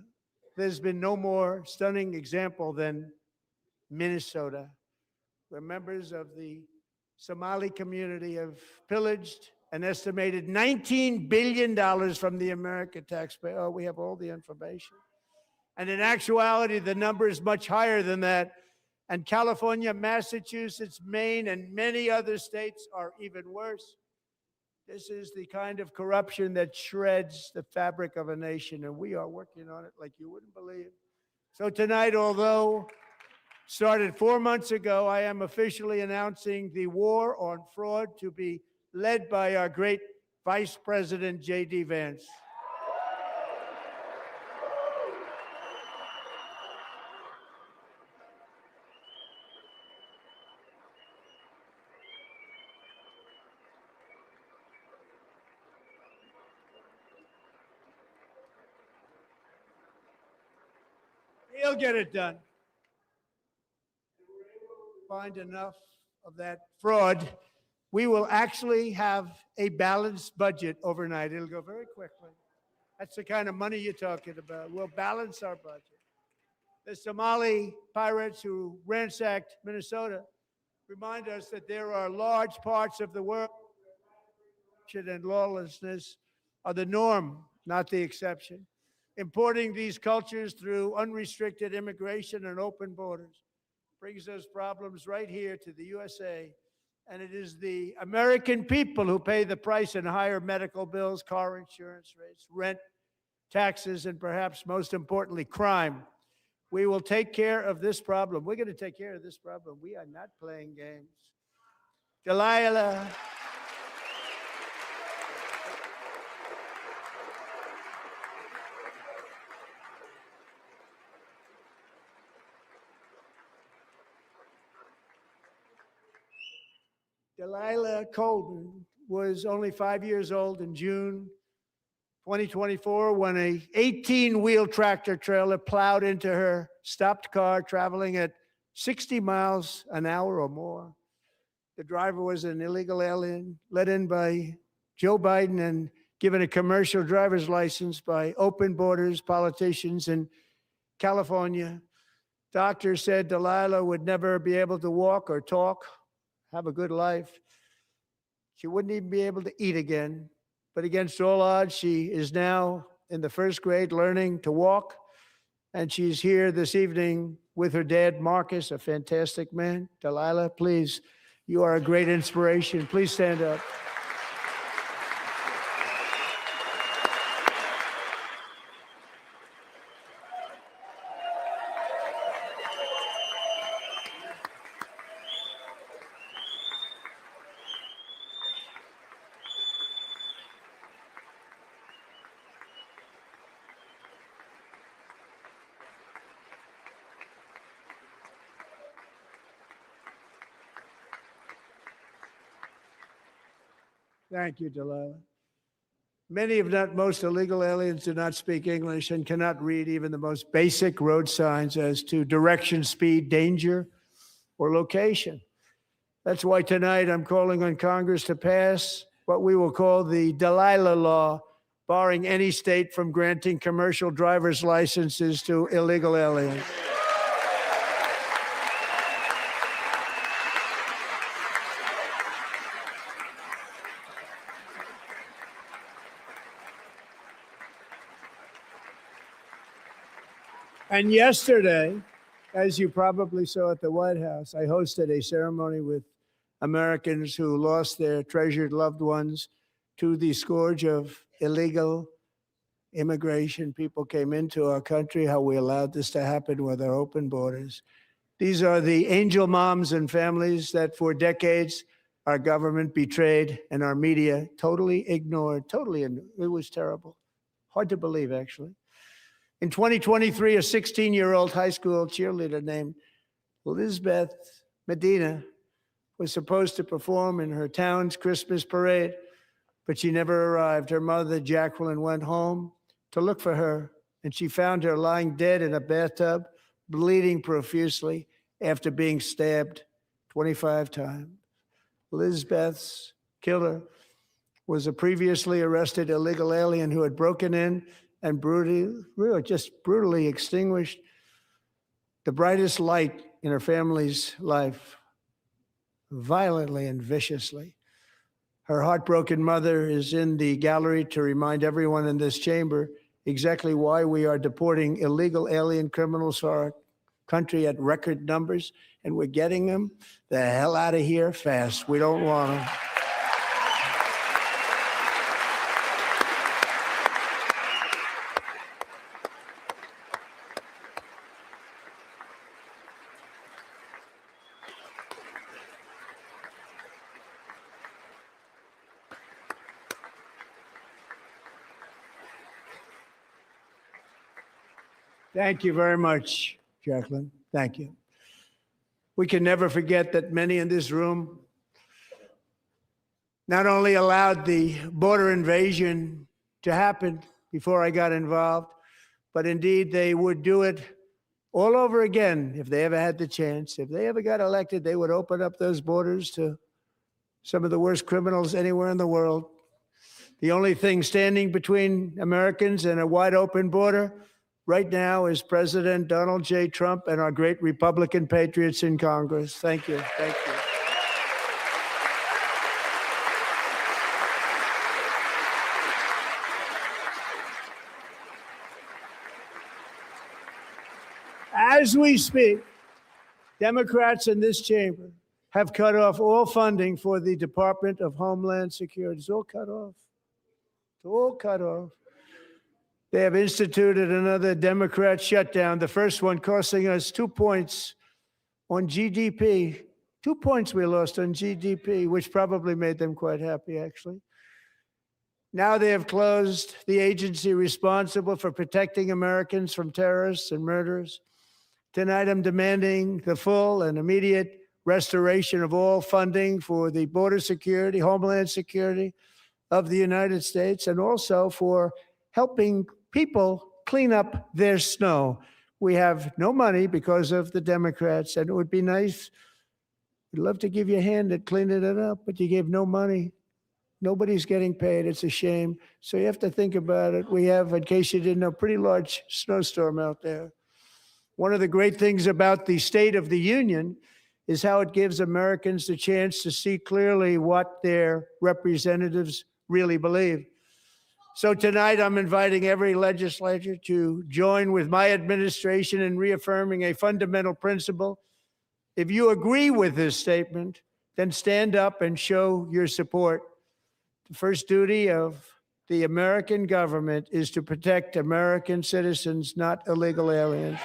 There's been no more stunning example than Minnesota, where members of the Somali community have pillaged an estimated $19 billion from the American taxpayer. Oh, we have all the information. And in actuality, the number is much higher than that. And California, Massachusetts, Maine, and many other states are even worse. This is the kind of corruption that shreds the fabric of a nation, and we are working on it like you wouldn't believe. So tonight, although started 4 months ago, I am officially announcing the war on fraud to be led by our great Vice President, J.D. Vance. He'll get it done. Find enough of that fraud, we will actually have a balanced budget overnight. It'll go very quickly. That's the kind of money you're talking about. We'll balance our budget. The Somali pirates who ransacked Minnesota remind us that there are large parts of the world where corruption and lawlessness are the norm, not the exception. Importing these cultures through unrestricted immigration and open borders brings those problems right here to the USA. And it is the American people who pay the price in higher medical bills, car insurance rates, rent, taxes, and perhaps most importantly, crime. We will take care of this problem. We're going to take care of this problem. We are not playing games. Delilah. Delilah Colden was only 5 years old in June 2024 when a 18-wheel tractor trailer plowed into her stopped car traveling at 60 miles an hour or more. The driver was an illegal alien let in by Joe Biden and given a commercial driver's license by open borders politicians in California. Doctors said Delilah would never be able to walk or talk, have a good life. She wouldn't even be able to eat again. But against all odds, she is now in the first grade learning to walk. And she's here this evening with her dad, Marcus, a fantastic man. Delilah, please, you are a great inspiration. Please stand up. Thank you, Delilah. Many, if not most, illegal aliens do not speak English and cannot read even the most basic road signs as to direction, speed, danger, or location. That's why tonight I'm calling on Congress to pass what we will call the Delilah Law, barring any state from granting commercial driver's licenses to illegal aliens. And yesterday, as you probably saw at the White House, I hosted a ceremony with Americans who lost their treasured loved ones to the scourge of illegal immigration. People came into our country, how we allowed this to happen with our open borders. These are the angel moms and families that for decades our government betrayed and our media totally ignored. It was terrible. Hard to believe, actually. In 2023, a 16-year-old high school cheerleader named Elizabeth Medina was supposed to perform in her town's Christmas parade, but she never arrived. Her mother, Jacqueline, went home to look for her, and she found her lying dead in a bathtub, bleeding profusely after being stabbed 25 times. Lizbeth's killer was a previously arrested illegal alien who had broken in and brutally extinguished the brightest light in her family's life, violently and viciously. Her heartbroken mother is in the gallery to remind everyone in this chamber exactly why we are deporting illegal alien criminals for our country at record numbers, and we're getting them the hell out of here fast. We don't want them. Thank you very much, Jacqueline. Thank you. We can never forget that many in this room not only allowed the border invasion to happen before I got involved, but indeed they would do it all over again if they ever had the chance. If they ever got elected, they would open up those borders to some of the worst criminals anywhere in the world. The only thing standing between Americans and a wide open border right now is President Donald J. Trump and our great Republican patriots in Congress. Thank you. Thank you. As we speak, Democrats in this chamber have cut off all funding for the Department of Homeland Security. It's all cut off. It's all cut off. They have instituted another Democrat shutdown, the first one costing us 2 points on GDP. 2 points we lost on GDP, which probably made them quite happy, actually. Now they have closed the agency responsible for protecting Americans from terrorists and murderers. Tonight, I'm demanding the full and immediate restoration of all funding for the border security, Homeland Security of the United States, and also for helping people clean up their snow. We have no money because of the Democrats, and it would be nice. We'd love to give you a hand at cleaning it up, but you gave no money. Nobody's getting paid. It's a shame. So you have to think about it. We have, in case you didn't know, a pretty large snowstorm out there. One of the great things about the State of the Union is how it gives Americans the chance to see clearly what their representatives really believe. So tonight, I'm inviting every legislator to join with my administration in reaffirming a fundamental principle. If you agree with this statement, then stand up and show your support. The first duty of the American government is to protect American citizens, not illegal aliens.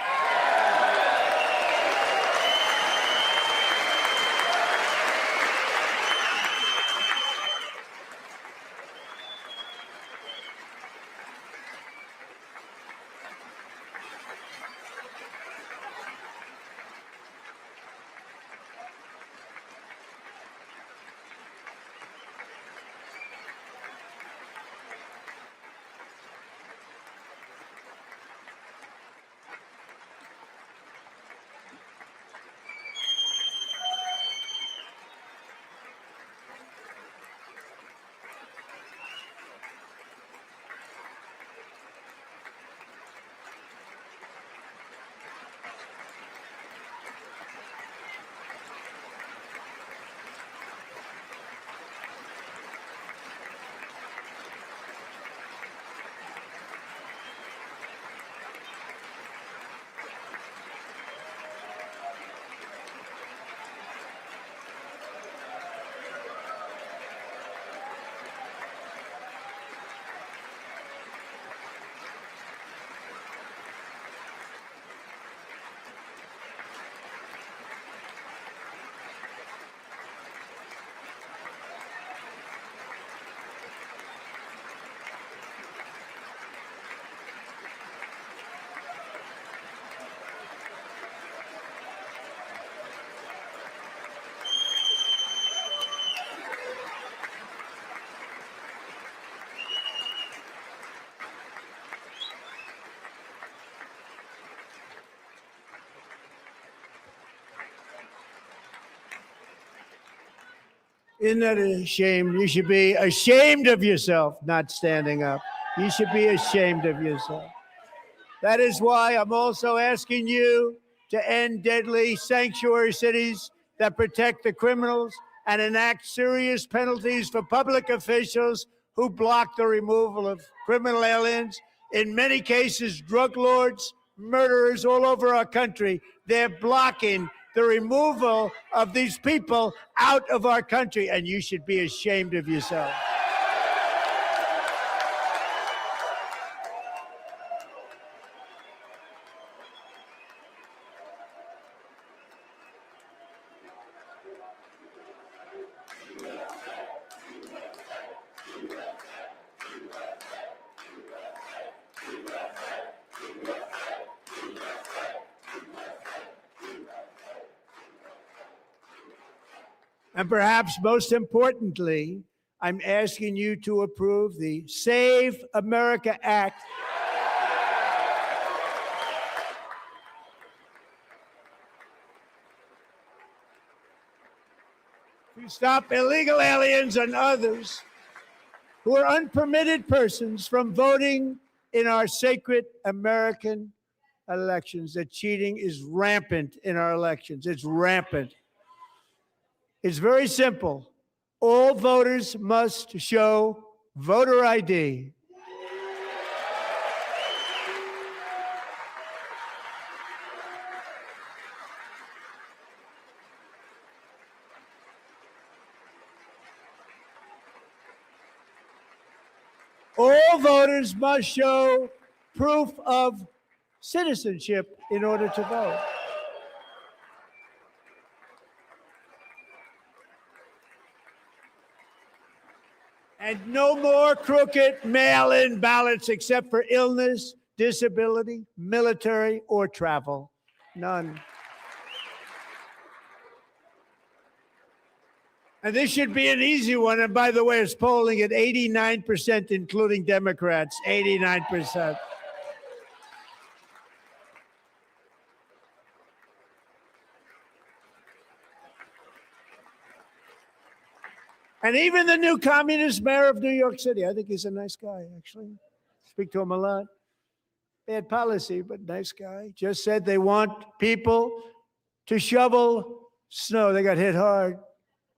Isn't that a shame? You should be ashamed of yourself not standing up. You should be ashamed of yourself. That is why I'm also asking you to end deadly sanctuary cities that protect the criminals and enact serious penalties for public officials who block the removal of criminal aliens. In many cases, drug lords, murderers all over our country, they're blocking the removal of these people out of our country, and you should be ashamed of yourself. And perhaps most importantly, I'm asking you to approve the Save America Act. To stop illegal aliens and others who are unpermitted persons from voting in our sacred American elections. That cheating is rampant in our elections. It's rampant. It's very simple. All voters must show voter ID. All voters must show proof of citizenship in order to vote. And no more crooked mail-in ballots except for illness, disability, military, or travel. None. And this should be an easy one. And by the way, it's polling at 89%, including Democrats, 89%. And even the new communist mayor of New York City, I think he's a nice guy, actually. Speak to him a lot. Bad policy, but nice guy. Just said they want people to shovel snow. They got hit hard.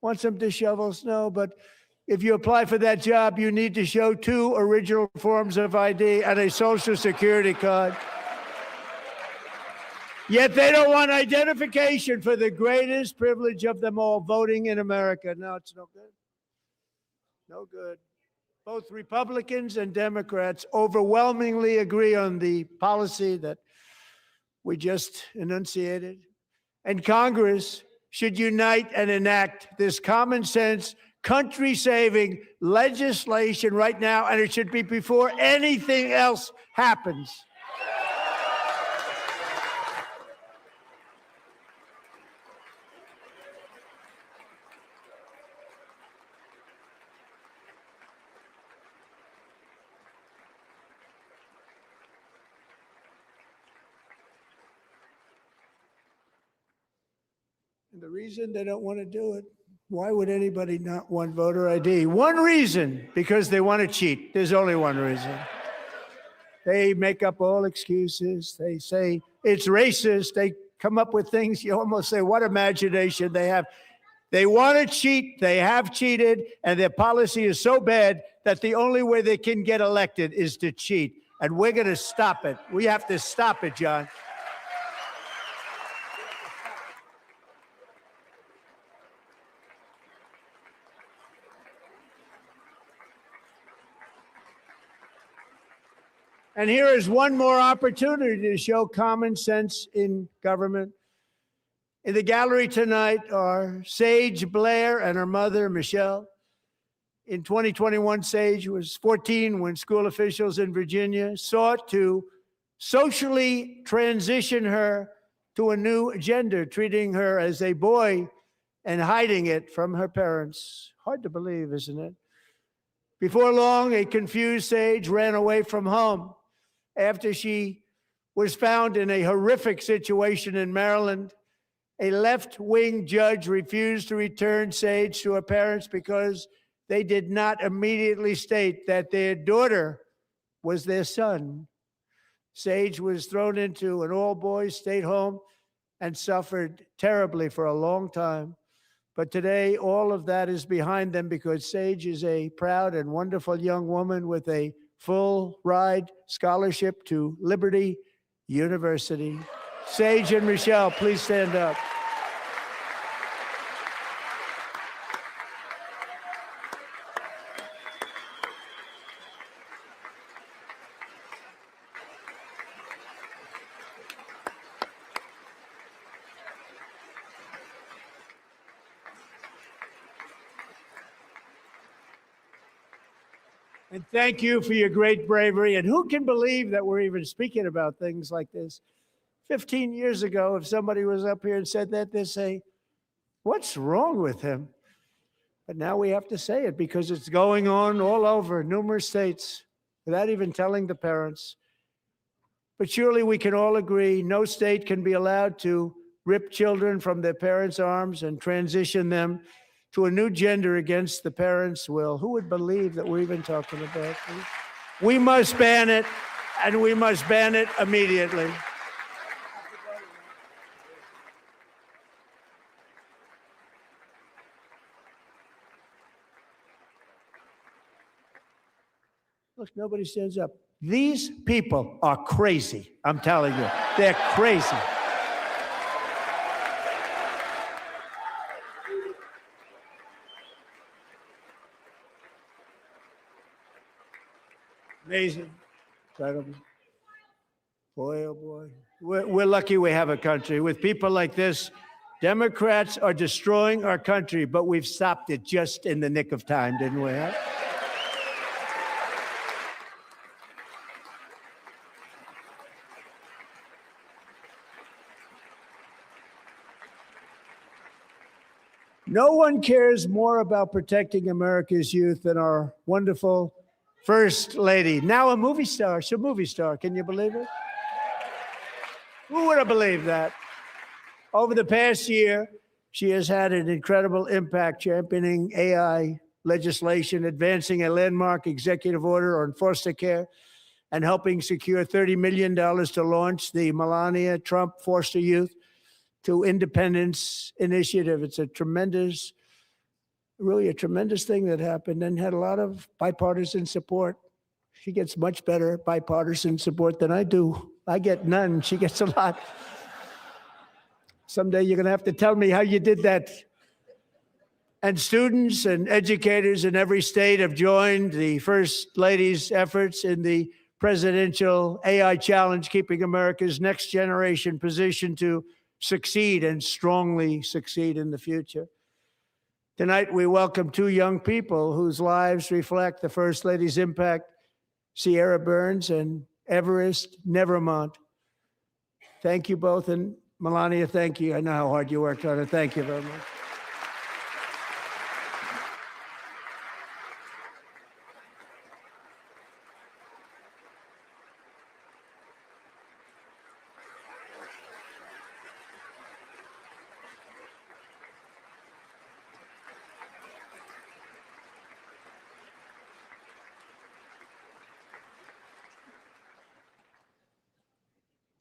Wants them to shovel snow, but if you apply for that job, you need to show 2 original forms of ID and a Social Security card. Yet they don't want identification for the greatest privilege of them all, voting in America. No, it's no good. No good. Both Republicans and Democrats overwhelmingly agree on the policy that we just enunciated. And Congress should unite and enact this common sense, country-saving legislation right now, and it should be before anything else happens. And the reason they don't want to do it, why would anybody not want voter ID? One reason, because they want to cheat. There's only one reason. They make up all excuses. They say it's racist. They come up with things you almost say, what imagination they have. They want to cheat. They have cheated. And their policy is so bad that the only way they can get elected is to cheat. And we're going to stop it. We have to stop it, John. And here is one more opportunity to show common sense in government. In the gallery tonight are Sage Blair and her mother, Michelle. In 2021, Sage was 14 when school officials in Virginia sought to socially transition her to a new gender, treating her as a boy and hiding it from her parents. Hard to believe, isn't it? Before long, a confused Sage ran away from home after she was found in a horrific situation in Maryland A left-wing judge refused to return Sage to her parents because they did not immediately state that their daughter was their son. Sage was thrown into an all-boys state home and suffered terribly for a long time. But today, all of that is behind them because Sage is a proud and wonderful young woman with a full-ride scholarship to Liberty University. Sage and Michelle, please stand up. And thank you for your great bravery. And who can believe that we're even speaking about things like this? 15 years ago, if somebody was up here and said that, they'd say, what's wrong with him? But now we have to say it because it's going on all over numerous states without even telling the parents. But surely we can all agree no state can be allowed to rip children from their parents' arms and transition them to a new gender against the parents' will. Who would believe that we're even talking about this? We must ban it, and we must ban it immediately. Look, nobody stands up. These people are crazy. I'm telling you, they're crazy. Amazing. Incredible. Boy, oh boy. We're lucky we have a country. With people like this, Democrats are destroying our country, but we've stopped it just in the nick of time, didn't we? Huh? No one cares more about protecting America's youth than our wonderful First Lady, now a movie star. She's a movie star. Can you believe it? Who would have believed that? Over the past year, she has had an incredible impact championing AI legislation, advancing a landmark executive order on foster care, and helping secure $30 million to launch the Melania Trump Foster Youth to Independence Initiative. It's a tremendous, really a tremendous thing that happened and had a lot of bipartisan support. She gets much better bipartisan support than I do. I get none. She gets a lot. Someday you're going to have to tell me how you did that. And students and educators in every state have joined the First Lady's efforts in the presidential AI challenge, keeping America's next generation positioned to succeed and strongly succeed in the future. Tonight, we welcome two young people whose lives reflect the First Lady's impact, Sierra Burns and Everest Nevermont. Thank you both, and Melania, thank you. I know how hard you worked on it. Thank you very much.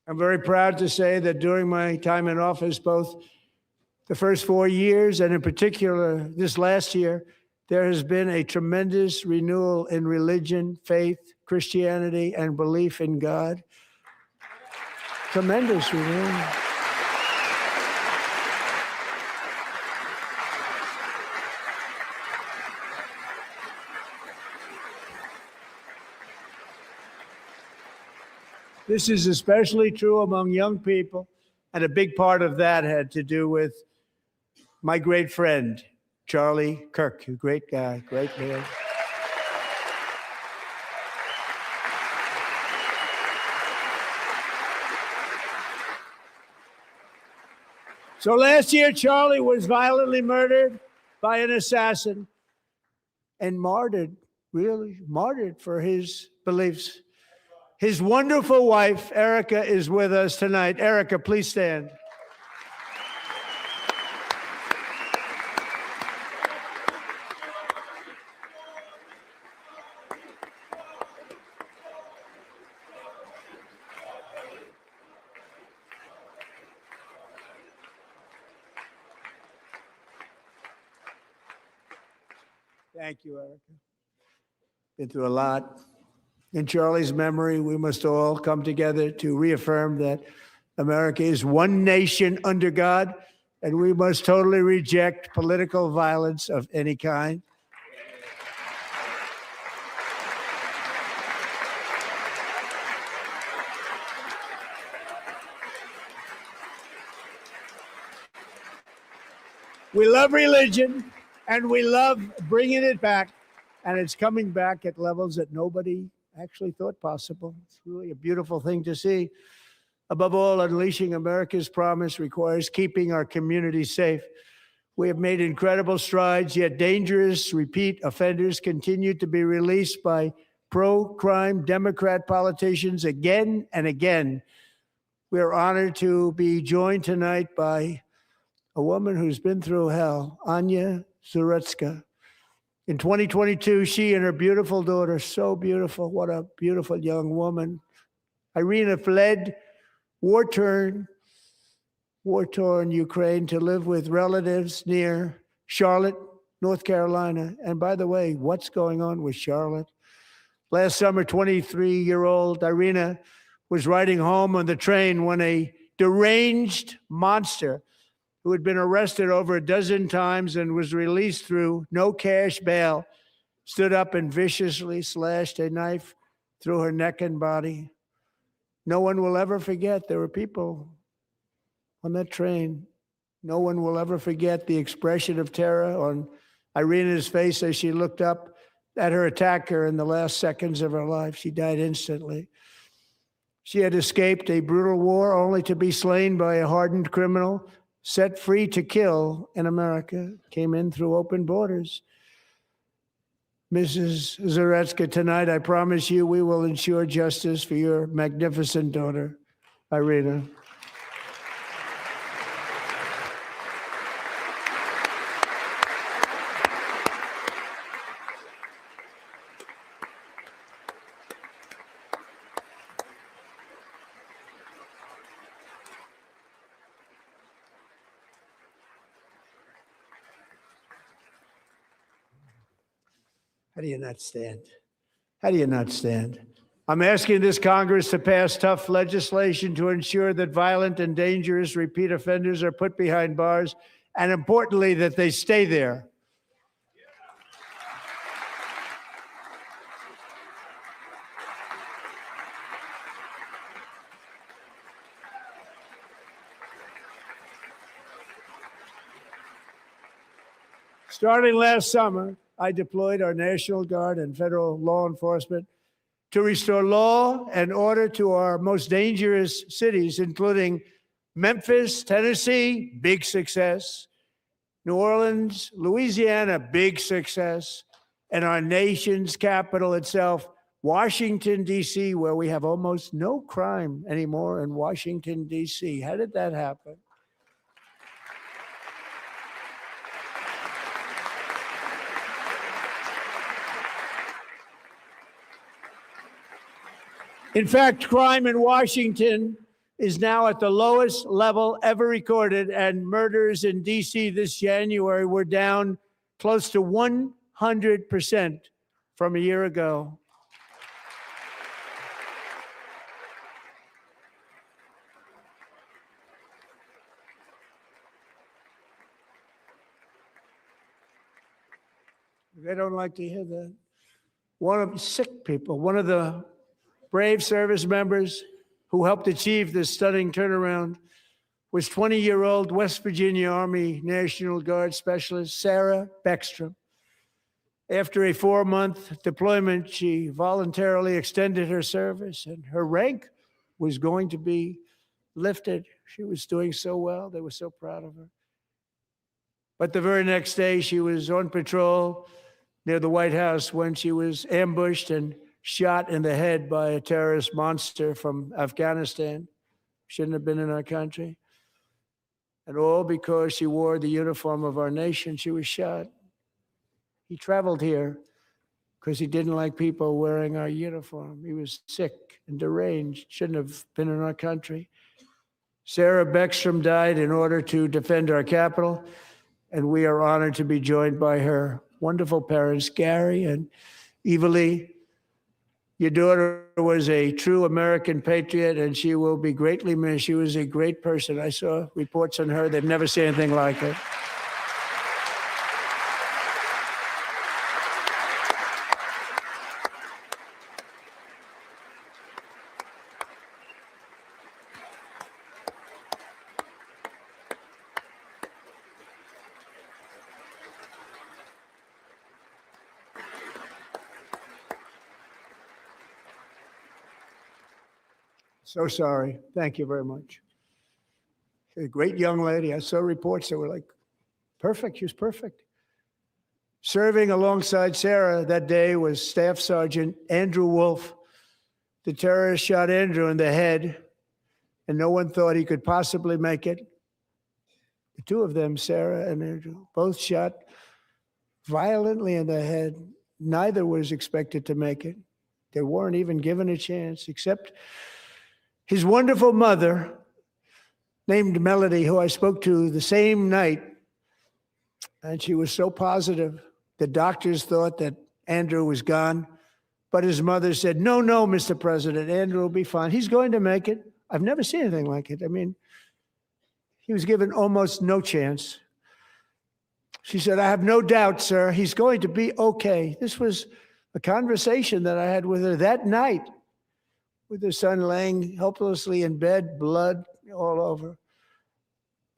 I'm very proud to say that during my time in office, both the first 4 years and in particular this last year, there has been a tremendous renewal in religion, faith, Christianity, and belief in God. Tremendous renewal. This is especially true among young people, and a big part of that had to do with my great friend, Charlie Kirk, a great guy, great man. So last year, Charlie was violently murdered by an assassin and martyred, really martyred for his beliefs. His wonderful wife, Erika, is with us tonight. Erika, please stand. Thank you, Erika. Been through a lot. In Charlie's memory, we must all come together to reaffirm that America is one nation under God, and we must totally reject political violence of any kind. We love religion, and we love bringing it back, and it's coming back at levels that nobody actually thought possible. It's really a beautiful thing to see. Above all, unleashing America's promise requires keeping our communities safe. We have made incredible strides, yet dangerous repeat offenders continue to be released by pro-crime Democrat politicians again and again. We are honored to be joined tonight by a woman who's been through hell, Anya Zuretska. In 2022, she and her beautiful daughter, so beautiful, what a beautiful young woman, Irina, fled war-torn Ukraine to live with relatives near Charlotte, North Carolina. And by the way, what's going on with Charlotte? Last summer, 23-year-old Irina was riding home on the train when a deranged monster who had been arrested over a dozen times and was released through no cash bail, stood up and viciously slashed a knife through her neck and body. No one will ever forget there were people on that train. No one will ever forget the expression of terror on Irina's face as she looked up at her attacker in the last seconds of her life. She died instantly. She had escaped a brutal war only to be slain by a hardened criminal, set free to kill in America, came in through open borders. Mrs. Zuretska, tonight I promise you we will ensure justice for your magnificent daughter, Irina. How do you not stand? How do you not stand? I'm asking this Congress to pass tough legislation to ensure that violent and dangerous repeat offenders are put behind bars, and importantly, that they stay there. Starting last summer, I deployed our National Guard and federal law enforcement to restore law and order to our most dangerous cities, including Memphis, Tennessee, big success, New Orleans, Louisiana, big success, and our nation's capital itself, Washington, D.C., where we have almost no crime anymore in Washington, D.C. How did that happen? In fact, crime in Washington is now at the lowest level ever recorded, and murders in D.C. this January were down close to 100% from a year ago. They don't like to hear that. One of the sick people, one of the brave service members who helped achieve this stunning turnaround was 20-year-old West Virginia Army National Guard Specialist Sarah Beckstrom. After a 4-month deployment, she voluntarily extended her service, and her rank was going to be lifted. She was doing so well. They were so proud of her. But the very next day, she was on patrol near the White House when she was ambushed and shot in the head by a terrorist monster from Afghanistan. Shouldn't have been in our country. And all because she wore the uniform of our nation. She was shot. He traveled here because he didn't like people wearing our uniform. He was sick and deranged, shouldn't have been in our country. Sarah Beckstrom died in order to defend our capital, and we are honored to be joined by her wonderful parents, Gary and Eva Lee. Your daughter was a true American patriot, and she will be greatly missed. She was a great person. I saw reports on her. They've never seen anything like it. So sorry. Thank you very much. A great young lady. I saw reports that were like, perfect. She was perfect. Serving alongside Sarah that day was Staff Sergeant Andrew Wolf. The terrorist shot Andrew in the head, and no one thought he could possibly make it. The two of them, Sarah and Andrew, both shot violently in the head. Neither was expected to make it. They weren't even given a chance, except his wonderful mother, named Melody, who I spoke to the same night, and she was so positive. The doctors thought that Andrew was gone, but his mother said, no, Mr. President, Andrew will be fine. He's going to make it. I've never seen anything like it. I mean, he was given almost no chance. She said, I have no doubt, sir, he's going to be okay. This was a conversation that I had with her that night, with her son laying helplessly in bed, blood all over.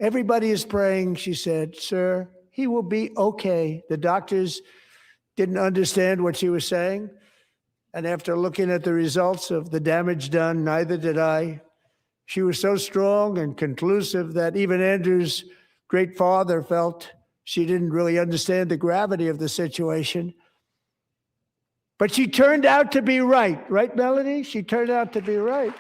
Everybody is praying, she said, sir, he will be okay. The doctors didn't understand what she was saying. And after looking at the results of the damage done, neither did I. She was so strong and conclusive that even Andrew's great father felt she didn't really understand the gravity of the situation. But she turned out to be right. Right, Melody? She turned out to be right.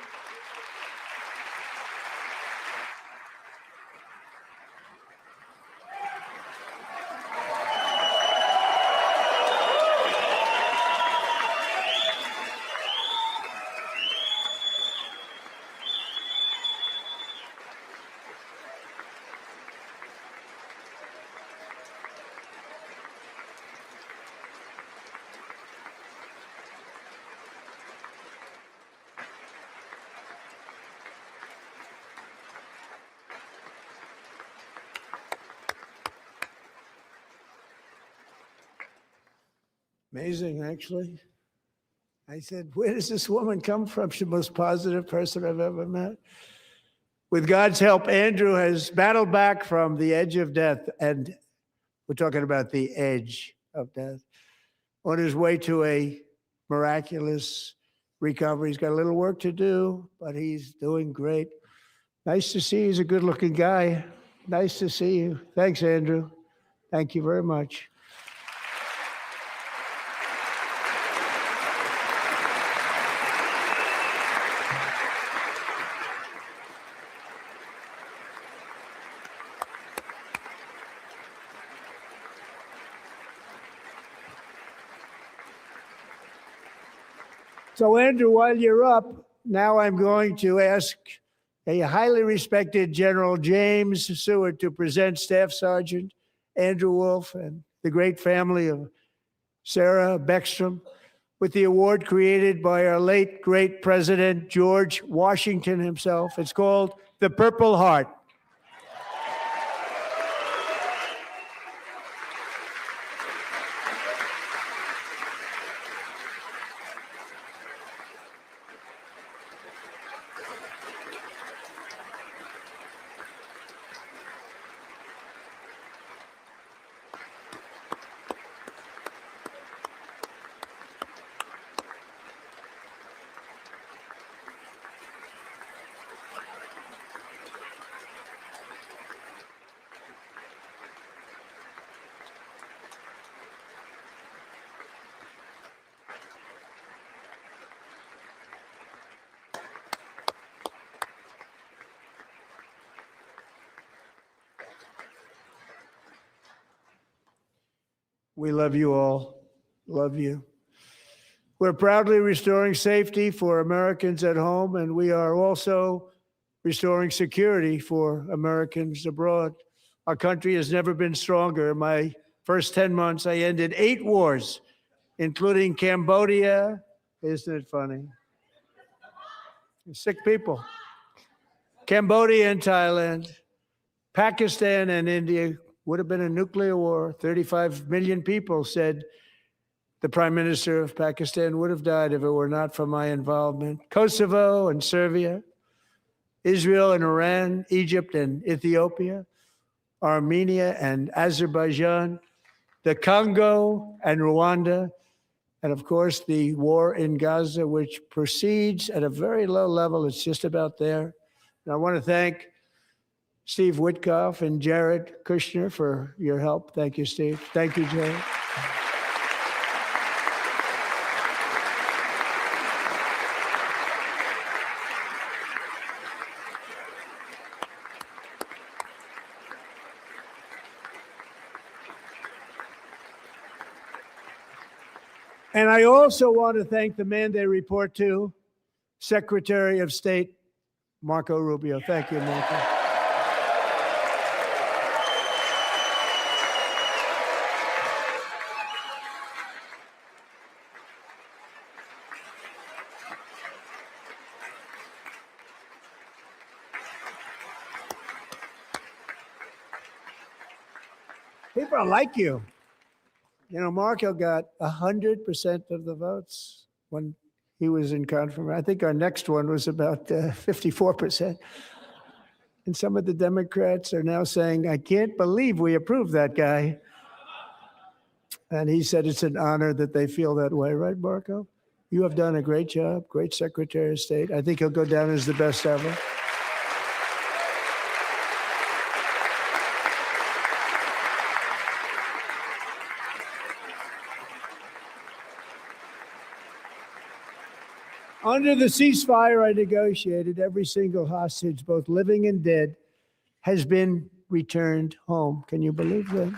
Amazing, actually. I said, where does this woman come from? She's the most positive person I've ever met. With God's help, Andrew has battled back from the edge of death, and we're talking about the edge of death, on his way to a miraculous recovery. He's got a little work to do, but he's doing great. Nice to see you. He's a good-looking guy. Nice to see you. Thanks, Andrew. Thank you very much. So, Andrew, while you're up, now I'm going to ask a highly respected General James Seward to present Staff Sergeant Andrew Wolf and the great family of Sarah Beckstrom with the award created by our late, great President George Washington himself. It's called the Purple Heart. We love you all. Love you. We're proudly restoring safety for Americans at home, and we are also restoring security for Americans abroad. Our country has never been stronger. In my first 10 months, I ended 8 wars, including Cambodia. Isn't it funny? Sick people. Cambodia and Thailand, Pakistan and India would have been a nuclear war. 35 million people said the Prime Minister of Pakistan would have died if it were not for my involvement. Kosovo and Serbia, Israel and Iran, Egypt and Ethiopia, Armenia and Azerbaijan, the Congo and Rwanda, and of course the war in Gaza, which proceeds at a very low level. It's just about there. And I want to thank Steve Witkoff and Jared Kushner for your help. Thank you, Steve. Thank you, Jared. And I also want to thank the man they report to, Secretary of State Marco Rubio. Thank you, Marco. People like you. You know, Marco got 100% of the votes when he was in confirmation. I think our next one was about 54%. And some of the Democrats are now saying, I can't believe we approved that guy. And he said it's an honor that they feel that way, right, Marco? You have done a great job, great Secretary of State. I think he'll go down as the best ever. Under the ceasefire I negotiated, every single hostage, both living and dead, has been returned home. Can you believe that?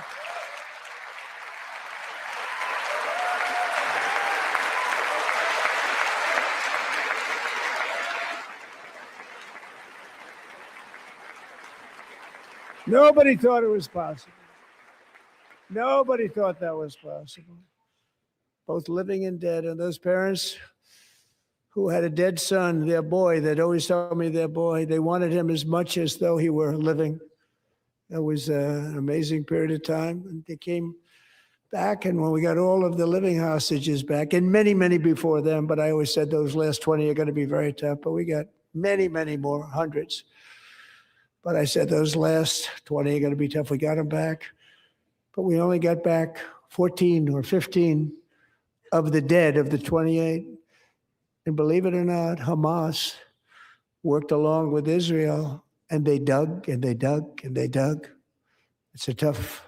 Nobody thought it was possible. Nobody thought that was possible. Both living and dead. And those parents who had a dead son, their boy, they'd always tell me their boy, they wanted him as much as though he were living. It was an amazing period of time. And they came back, and when we got all of the living hostages back, and many, many before them, but I always said those last 20 are going to be very tough, but we got many, many more, hundreds. But I said those last 20 are going to be tough. We got them back, but we only got back 14 or 15 of the dead of the 28. And believe it or not, Hamas worked along with Israel, and they dug and they dug and they dug. It's a tough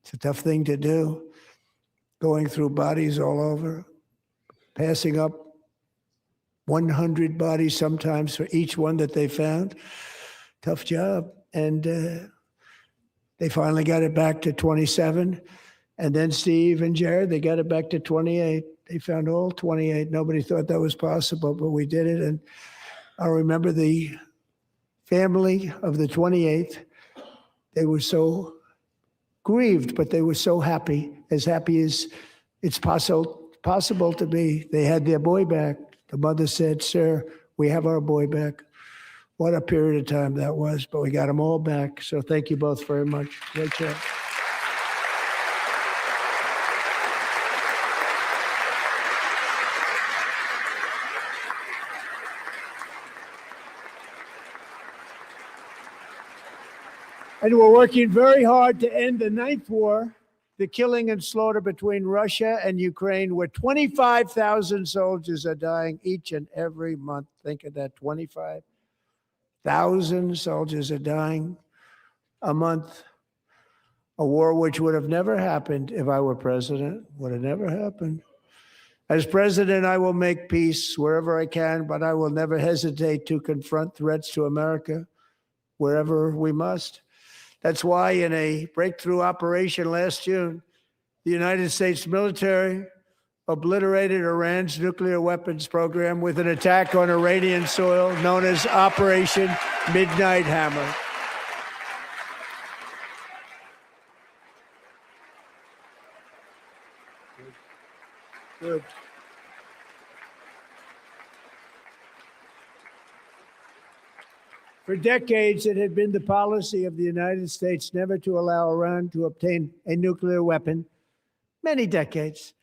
thing to do, going through bodies all over, passing up 100 bodies sometimes for each one that they found. Tough job. And they finally got it back to 27. And then Steve and Jared, they got it back to 28. They found all 28. Nobody thought that was possible, but we did it. And I remember the family of the 28th. They were so grieved, but they were so happy as it's possible to be. They had their boy back. The mother said, "Sir, we have our boy back." What a period of time that was, but we got them all back. So thank you both very much. Great job. And we're working very hard to end the 9th war, the killing and slaughter between Russia and Ukraine, where 25,000 soldiers are dying each and every month. Think of that, 25,000 soldiers are dying a month. A war which would have never happened if I were president, would have never happened. As president, I will make peace wherever I can, but I will never hesitate to confront threats to America wherever we must. That's why in a breakthrough operation last June, the United States military obliterated Iran's nuclear weapons program with an attack on Iranian soil known as Operation Midnight Hammer. Good. For decades, it had been the policy of the United States never to allow Iran to obtain a nuclear weapon. Many decades.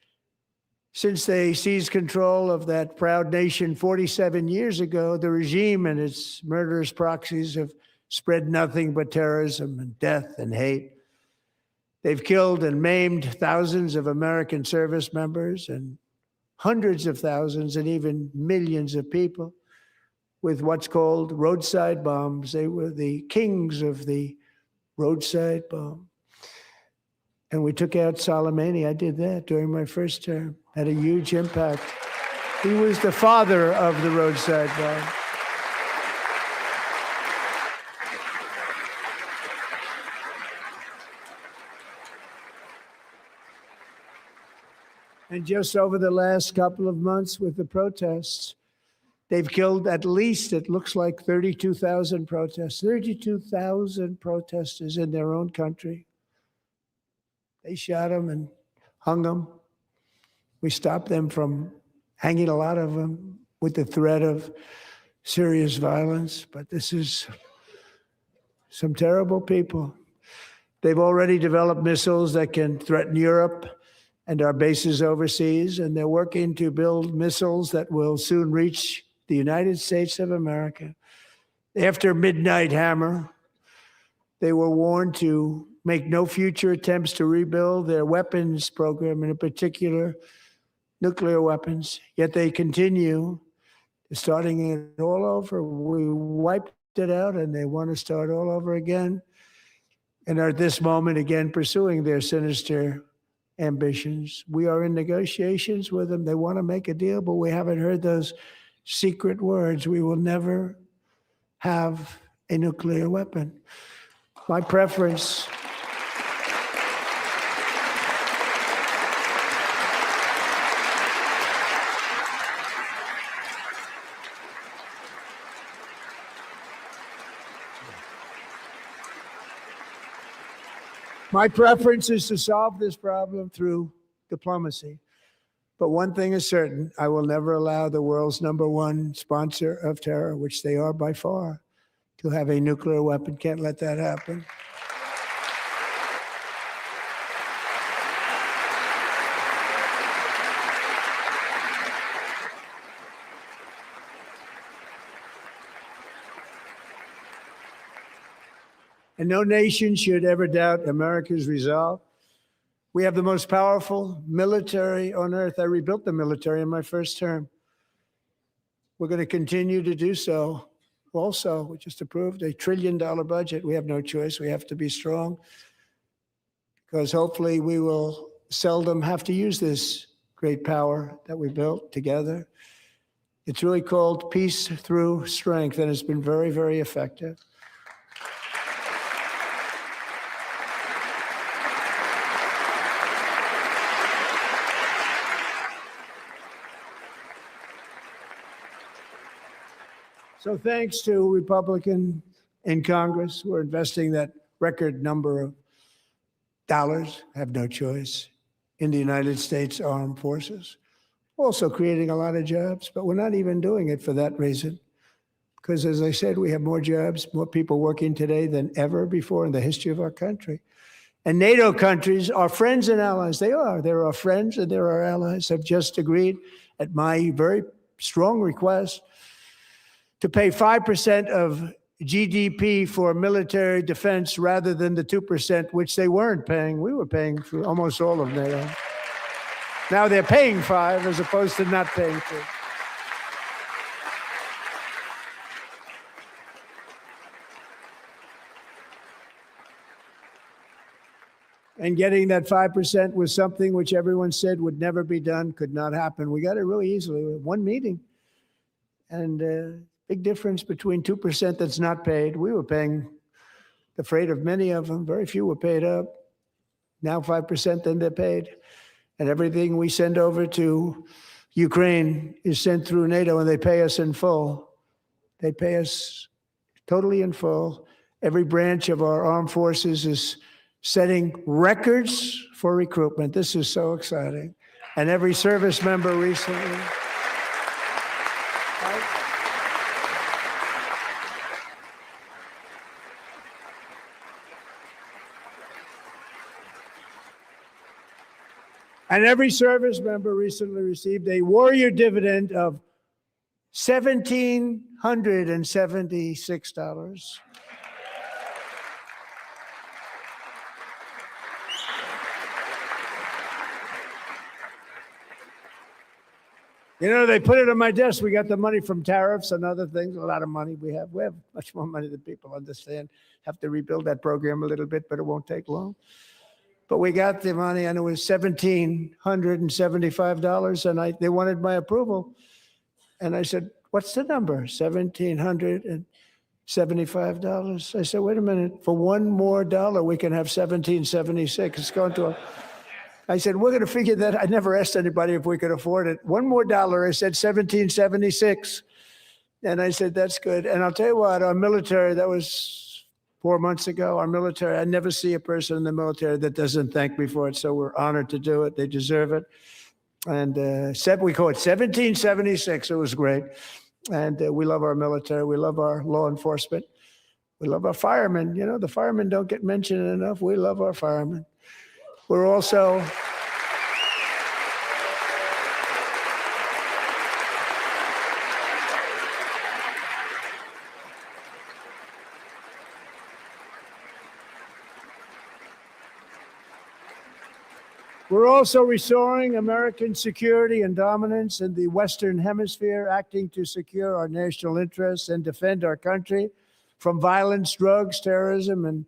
Since they seized control of that proud nation 47 years ago, the regime and its murderous proxies have spread nothing but terrorism and death and hate. They've killed and maimed thousands of American service members and hundreds of thousands and even millions of people with what's called roadside bombs. They were the kings of the roadside bomb. And we took out Soleimani. I did that during my first term. Had a huge impact. He was the father of the roadside bomb. And just over the last couple of months with the protests, they've killed at least, it looks like 32,000 protesters, 32,000 protesters in their own country. They shot them and hung them. We stopped them from hanging a lot of them with the threat of serious violence. But this is some terrible people. They've already developed missiles that can threaten Europe and our bases overseas, and they're working to build missiles that will soon reach the United States of America. After Midnight Hammer, they were warned to make no future attempts to rebuild their weapons program, and in particular, nuclear weapons. Yet they continue, starting it all over. We wiped it out, and they want to start all over again, and are at this moment again pursuing their sinister ambitions. We are in negotiations with them. They want to make a deal, but we haven't heard those secret words. We will never have a nuclear weapon. My preference is to solve this problem through diplomacy. But one thing is certain, I will never allow the world's #1 sponsor of terror, which they are by far, to have a nuclear weapon. Can't let that happen. And no nation should ever doubt America's resolve. We have the most powerful military on earth. I rebuilt the military in my first term. We're going to continue to do so. Also, we just approved a $1 trillion budget. We have no choice. We have to be strong because hopefully we will seldom have to use this great power that we built together. It's really called peace through strength, and it's been very, very effective. So thanks to Republicans in Congress who are investing that record number of dollars, have no choice, in the United States Armed Forces. Also creating a lot of jobs, but we're not even doing it for that reason. Because as I said, we have more jobs, more people working today than ever before in the history of our country. And NATO countries are friends and allies. They are. They're our friends and they're our allies, have just agreed at my very strong request to pay 5% of GDP for military defense rather than the 2%, which they weren't paying. We were paying for almost all of NATO. Now they're paying 5 as opposed to not paying 2. And getting that 5% was something which everyone said would never be done, could not happen. We got it really easily with one meeting. And big difference between 2% that's not paid. We were paying the freight of many of them. Very few were paid up. Now 5%, then they're paid. And everything we send over to Ukraine is sent through NATO, and they pay us in full. They pay us totally in full. Every branch of our armed forces is setting records for recruitment. This is so exciting. And every service member recently. And every service member recently received a warrior dividend of $1,776. You know, they put it on my desk. We got the money from tariffs and other things, a lot of money we have. We have much more money than people understand. Have to rebuild that program a little bit, but it won't take long. But we got the money, and it was $1,775, and they wanted my approval. And I said, what's the number? $1,775. I said, wait a minute, for one more dollar, we can have $1,776. It's going to I said, we're going to figure that. I never asked anybody if we could afford it. One more dollar, I said $1,776. And I said, that's good. And I'll tell you what, our military, that was 4 months ago, our military, I never see a person in the military that doesn't thank me for it. So we're honored to do it. They deserve it. And we call it 1776. It was great. And we love our military. We love our law enforcement. We love our firemen. You know, the firemen don't get mentioned enough. We love our firemen. We're also restoring American security and dominance in the Western Hemisphere, acting to secure our national interests and defend our country from violence, drugs, terrorism, and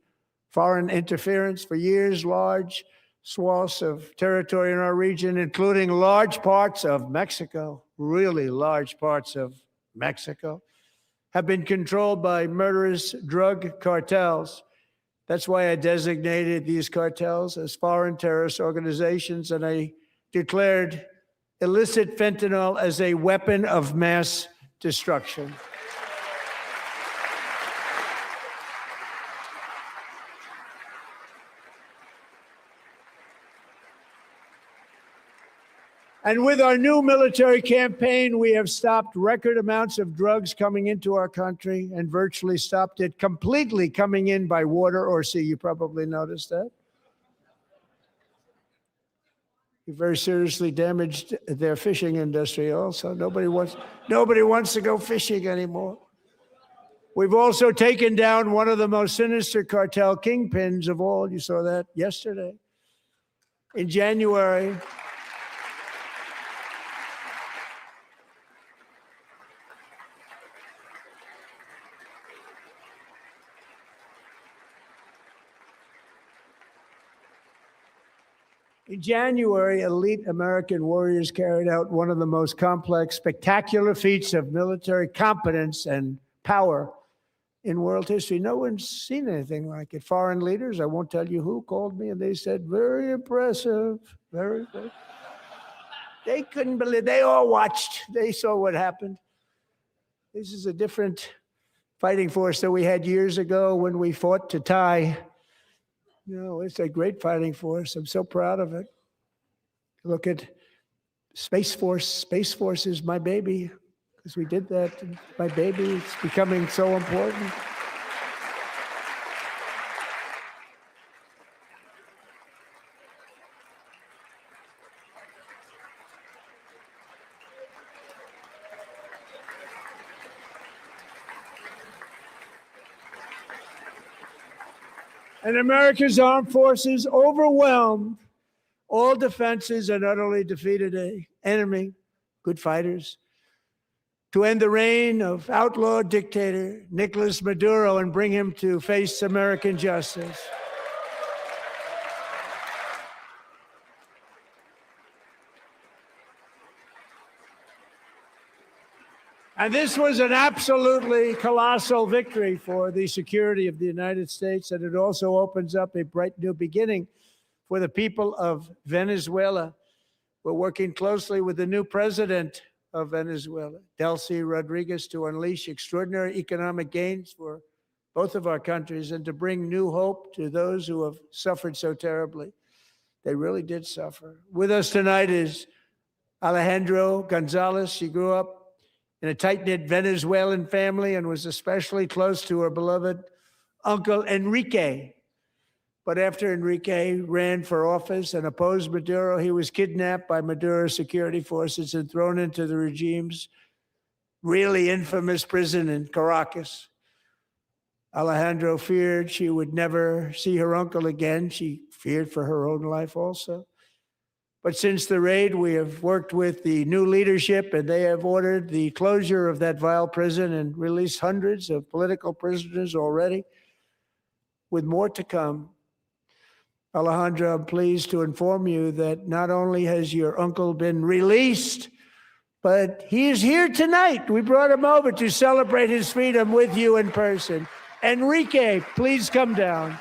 foreign interference. For years, large swaths of territory in our region, including large parts of Mexico, really large parts of Mexico, have been controlled by murderous drug cartels. That's why I designated these cartels as foreign terrorist organizations, and I declared illicit fentanyl as a weapon of mass destruction. And with our new military campaign, we have stopped record amounts of drugs coming into our country and virtually stopped it completely coming in by water or sea. You probably noticed that. We very seriously damaged their fishing industry also. Nobody wants to go fishing anymore. We've also taken down one of the most sinister cartel kingpins of all. You saw that yesterday. In January, elite American warriors carried out one of the most complex, spectacular feats of military competence and power in world history. No one's seen anything like it. Foreign leaders, I won't tell you who, called me and they said, very impressive, very impressive. They couldn't believe, they all watched, they saw what happened. This is a different fighting force that we had years ago when we fought to tie. You know, it's a great fighting force. I'm so proud of it. Look at Space Force. Space Force is my baby because we did that. My baby, it's becoming so important. And America's armed forces overwhelmed all defenses and utterly defeated an enemy, good fighters, to end the reign of outlaw dictator Nicolas Maduro and bring him to face American justice. And this was an absolutely colossal victory for the security of the United States, and it also opens up a bright new beginning for the people of Venezuela. We're working closely with the new president of Venezuela, Delcy Rodriguez, to unleash extraordinary economic gains for both of our countries and to bring new hope to those who have suffered so terribly. They really did suffer. With us tonight is Alejandro Gonzalez. She grew up in a tight-knit Venezuelan family and was especially close to her beloved uncle Enrique. But after Enrique ran for office and opposed Maduro, he was kidnapped by Maduro's security forces and thrown into the regime's really infamous prison in Caracas. Alejandro feared she would never see her uncle again. She feared for her own life also. But since the raid, we have worked with the new leadership, and they have ordered the closure of that vile prison and released hundreds of political prisoners already, with more to come. Alejandro, I'm pleased to inform you that not only has your uncle been released, but he is here tonight. We brought him over to celebrate his freedom with you in person. Enrique, please come down.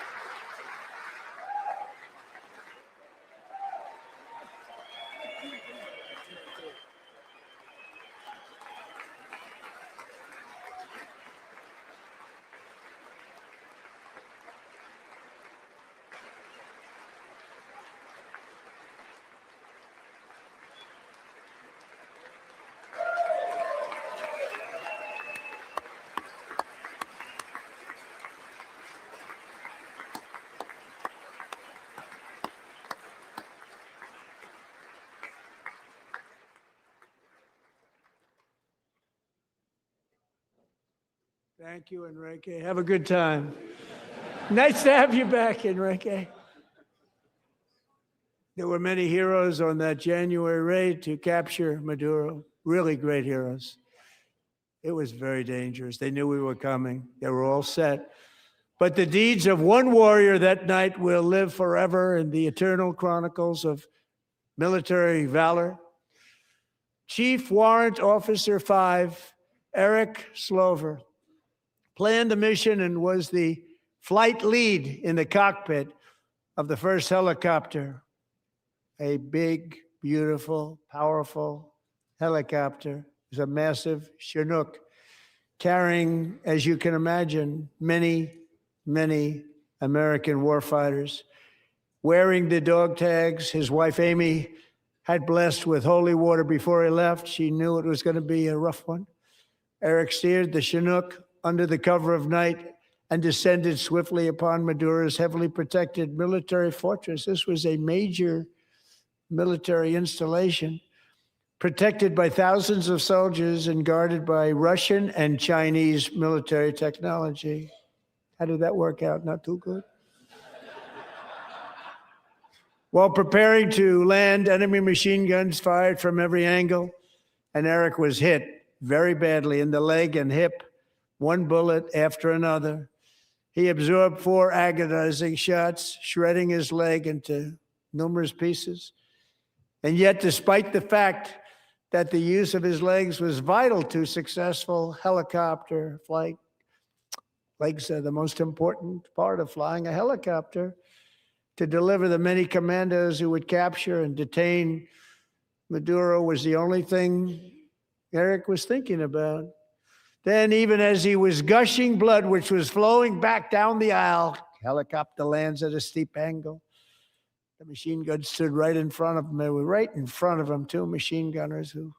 Thank you, Enrique. Have a good time. Nice to have you back, Enrique. There were many heroes on that January raid to capture Maduro, really great heroes. It was very dangerous. They knew we were coming. They were all set. But the deeds of one warrior that night will live forever in the eternal chronicles of military valor. Chief Warrant Officer 5, Eric Slover, planned the mission and was the flight lead in the cockpit of the first helicopter, a big, beautiful, powerful helicopter. It was a massive Chinook carrying, as you can imagine, many, many American warfighters. Wearing the dog tags his wife Amy had blessed with holy water before he left. She knew it was going to be a rough one. Eric steered the Chinook under the cover of night and descended swiftly upon Maduro's heavily protected military fortress. This was a major military installation, protected by thousands of soldiers and guarded by Russian and Chinese military technology. How did that work out? Not too good. While preparing to land, enemy machine guns fired from every angle, and Eric was hit very badly in the leg and hip, one bullet after another. He absorbed 4 agonizing shots, shredding his leg into numerous pieces. And yet, despite the fact that the use of his legs was vital to successful helicopter flight, legs are the most important part of flying a helicopter, to deliver the many commandos who would capture and detain Maduro was the only thing Eric was thinking about. Then, even as he was gushing blood, which was flowing back down the aisle, helicopter lands at a steep angle. The machine gun stood right in front of him. They were right in front of him, 2 machine gunners who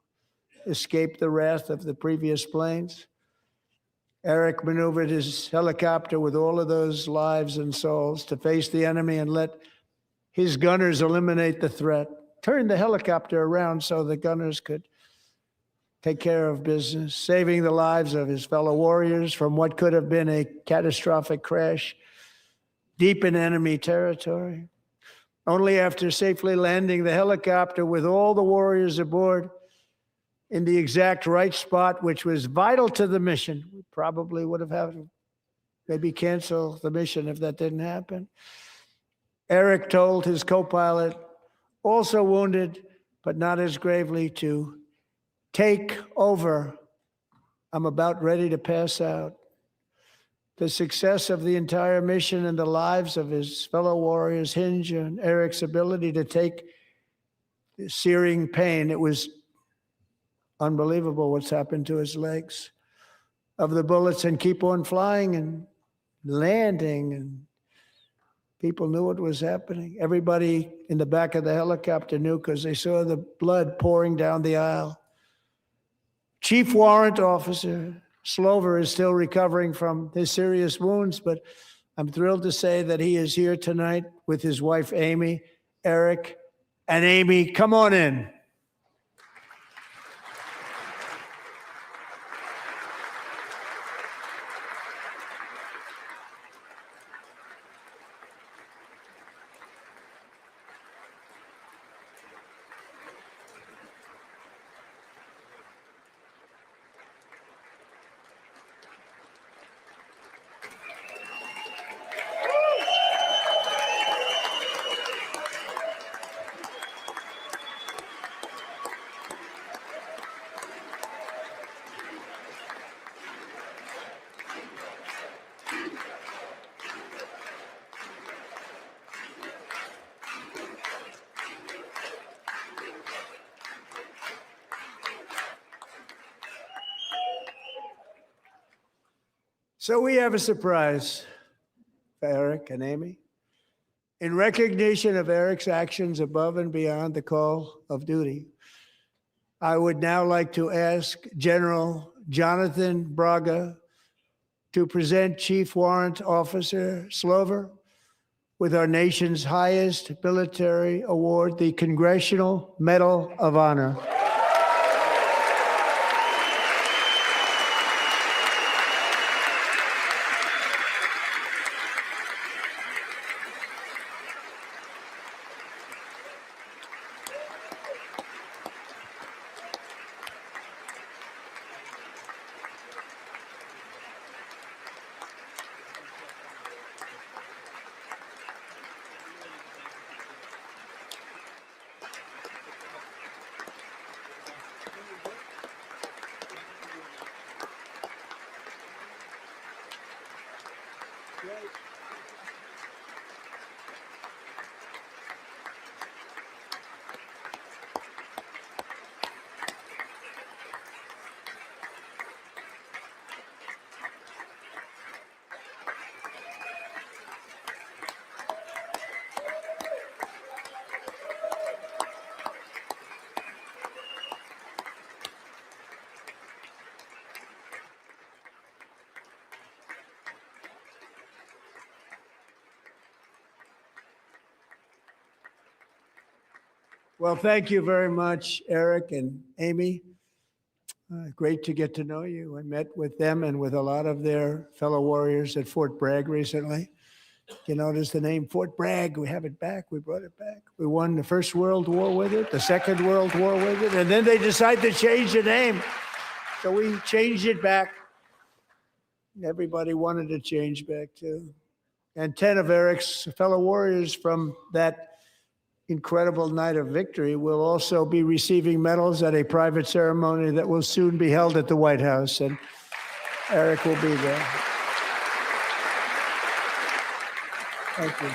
escaped the wrath of the previous planes. Eric maneuvered his helicopter with all of those lives and souls to face the enemy and let his gunners eliminate the threat. Turned the helicopter around so the gunners could take care of business, saving the lives of his fellow warriors from what could have been a catastrophic crash deep in enemy territory. Only after safely landing the helicopter with all the warriors aboard in the exact right spot, which was vital to the mission. We probably would have had to maybe cancel the mission if that didn't happen. Eric told his co-pilot, also wounded, but not as gravely, to take over. I'm about ready to pass out. The success of the entire mission and the lives of his fellow warriors hinge on Eric's ability to take searing pain. It was unbelievable what's happened to his legs of the bullets, and keep on flying and landing, and people knew what was happening. Everybody in the back of the helicopter knew because they saw the blood pouring down the aisle. Chief Warrant Officer Slover is still recovering from his serious wounds, but I'm thrilled to say that he is here tonight with his wife, Amy, Eric, and Amy. Come on in. So we have a surprise for Eric and Amy. In recognition of Eric's actions above and beyond the call of duty, I would now like to ask General Jonathan Braga to present Chief Warrant Officer Slover with our nation's highest military award, the Congressional Medal of Honor. Well, thank you very much, Eric and Amy. Great to get to know you. I met with them and with a lot of their fellow warriors at Fort Bragg recently. You notice the name Fort Bragg, we have it back, we brought it back. We won the First World War with it, the Second World War with it, and then they decided to change the name. So we changed it back. Everybody wanted to change back too. And 10 of Eric's fellow warriors from that incredible night of victory will also be receiving medals at a private ceremony that will soon be held at the White House, and Eric will be there. Thank you.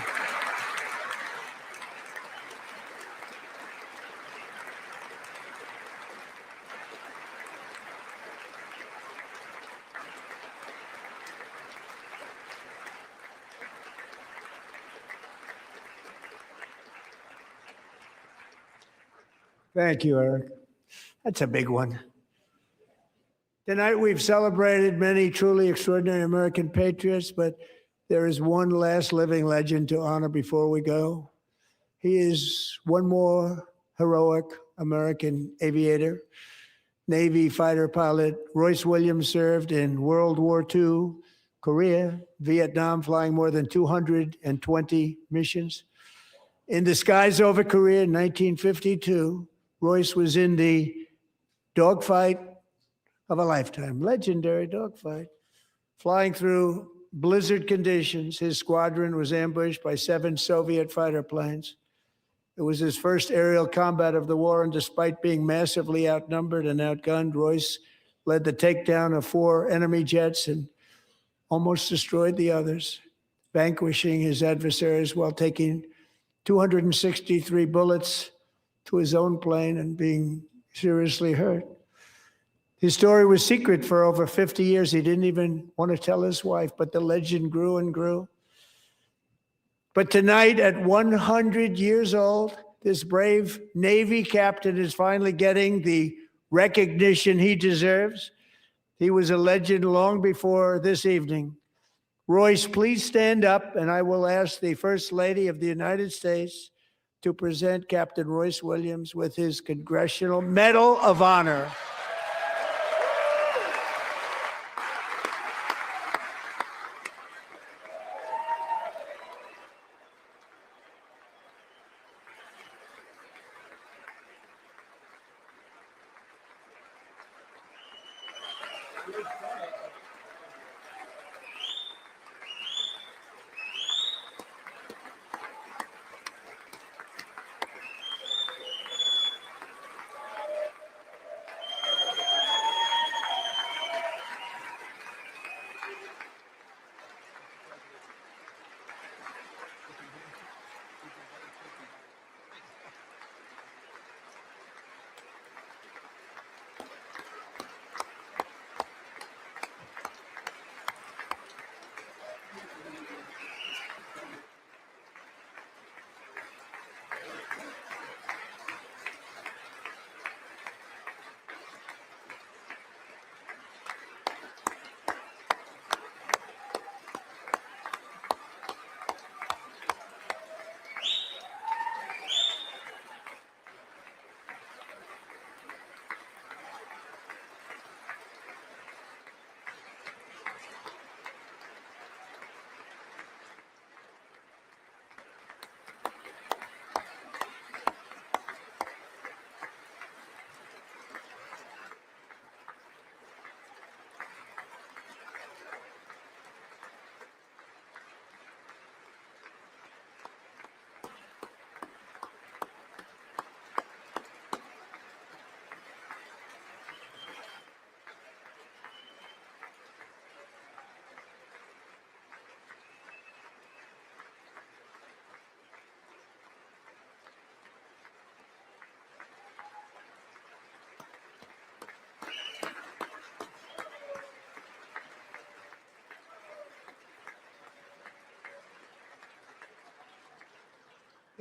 Thank you, Eric. That's a big one. Tonight, we've celebrated many truly extraordinary American patriots, but there is one last living legend to honor before we go. He is one more heroic American aviator, Navy fighter pilot. Royce Williams served in World War II, Korea, Vietnam, flying more than 220 missions. In the skies over Korea in 1952, Royce was in the dogfight of a lifetime, legendary dogfight. Flying through blizzard conditions, his squadron was ambushed by 7 Soviet fighter planes. It was his first aerial combat of the war, and despite being massively outnumbered and outgunned, Royce led the takedown of 4 enemy jets and almost destroyed the others, vanquishing his adversaries while taking 263 bullets to his own plane and being seriously hurt. His story was secret for over 50 years. He didn't even want to tell his wife, but the legend grew and grew. But tonight, at 100 years old, this brave Navy captain is finally getting the recognition he deserves. He was a legend long before this evening. Royce, please stand up, and I will ask the First Lady of the United States to present Captain Royce Williams with his Congressional Medal of Honor.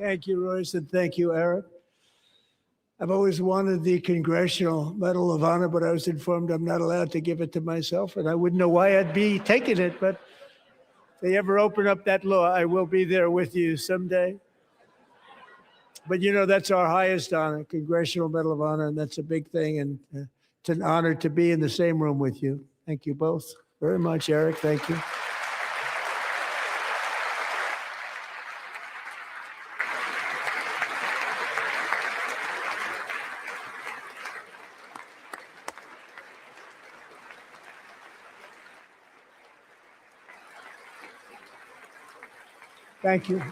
Thank you, Royce, and thank you, Eric. I've always wanted the Congressional Medal of Honor, but I was informed I'm not allowed to give it to myself, and I wouldn't know why I'd be taking it, but if they ever open up that law, I will be there with you someday. But you know, that's our highest honor, Congressional Medal of Honor, and that's a big thing, and it's an honor to be in the same room with you. Thank you both very much, Eric. Thank you. Thank you.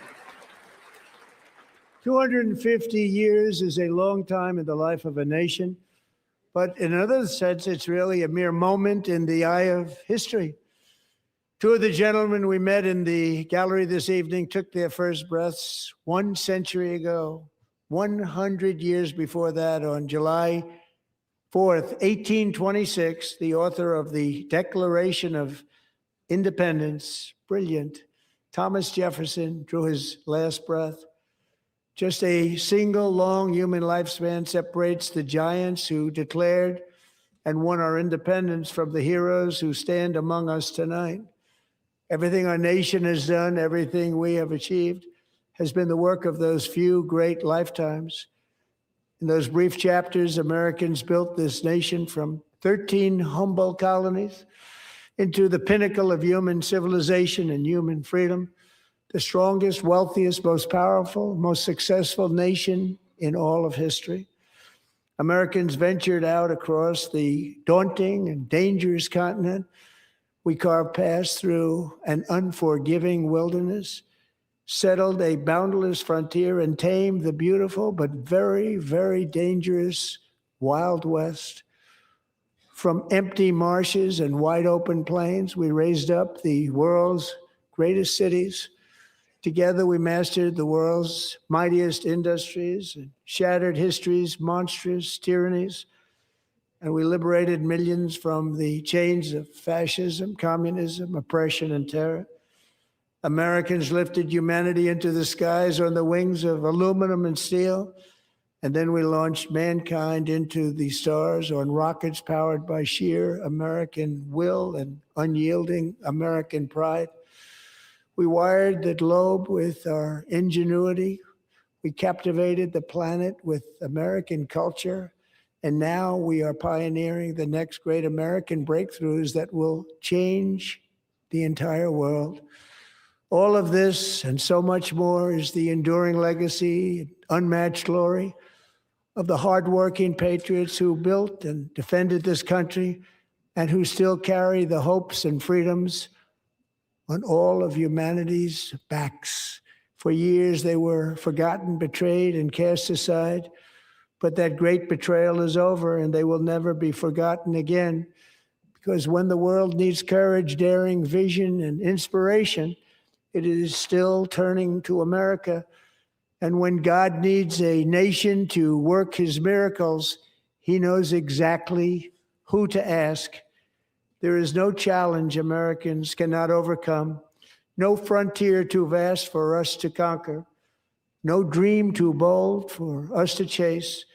250 years is a long time in the life of a nation, but in another sense, it's really a mere moment in the eye of history. Two of the gentlemen we met in the gallery this evening took their first breaths 1 century ago, 100 years before that, on July 4th, 1826, the author of the Declaration of Independence, brilliant, Thomas Jefferson, drew his last breath. Just a single long human lifespan separates the giants who declared and won our independence from the heroes who stand among us tonight. Everything our nation has done, everything we have achieved, has been the work of those few great lifetimes. In those brief chapters, Americans built this nation from 13 humble colonies into the pinnacle of human civilization and human freedom, the strongest, wealthiest, most powerful, most successful nation in all of history. Americans ventured out across the daunting and dangerous continent. We carved paths through an unforgiving wilderness, settled a boundless frontier, and tamed the beautiful but very, very dangerous Wild West. From empty marshes and wide open plains, we raised up the world's greatest cities. Together, we mastered the world's mightiest industries, and shattered history's monstrous tyrannies, and we liberated millions from the chains of fascism, communism, oppression, and terror. Americans lifted humanity into the skies on the wings of aluminum and steel, and then we launched mankind into the stars on rockets powered by sheer American will and unyielding American pride. We wired the globe with our ingenuity. We captivated the planet with American culture. And now we are pioneering the next great American breakthroughs that will change the entire world. All of this and so much more is the enduring legacy, unmatched glory of the hardworking patriots who built and defended this country and who still carry the hopes and freedoms on all of humanity's backs. For years, they were forgotten, betrayed, and cast aside. But that great betrayal is over, and they will never be forgotten again. Because when the world needs courage, daring, vision, and inspiration, it is still turning to America. And when God needs a nation to work his miracles, he knows exactly who to ask. There is no challenge Americans cannot overcome, no frontier too vast for us to conquer, no dream too bold for us to chase,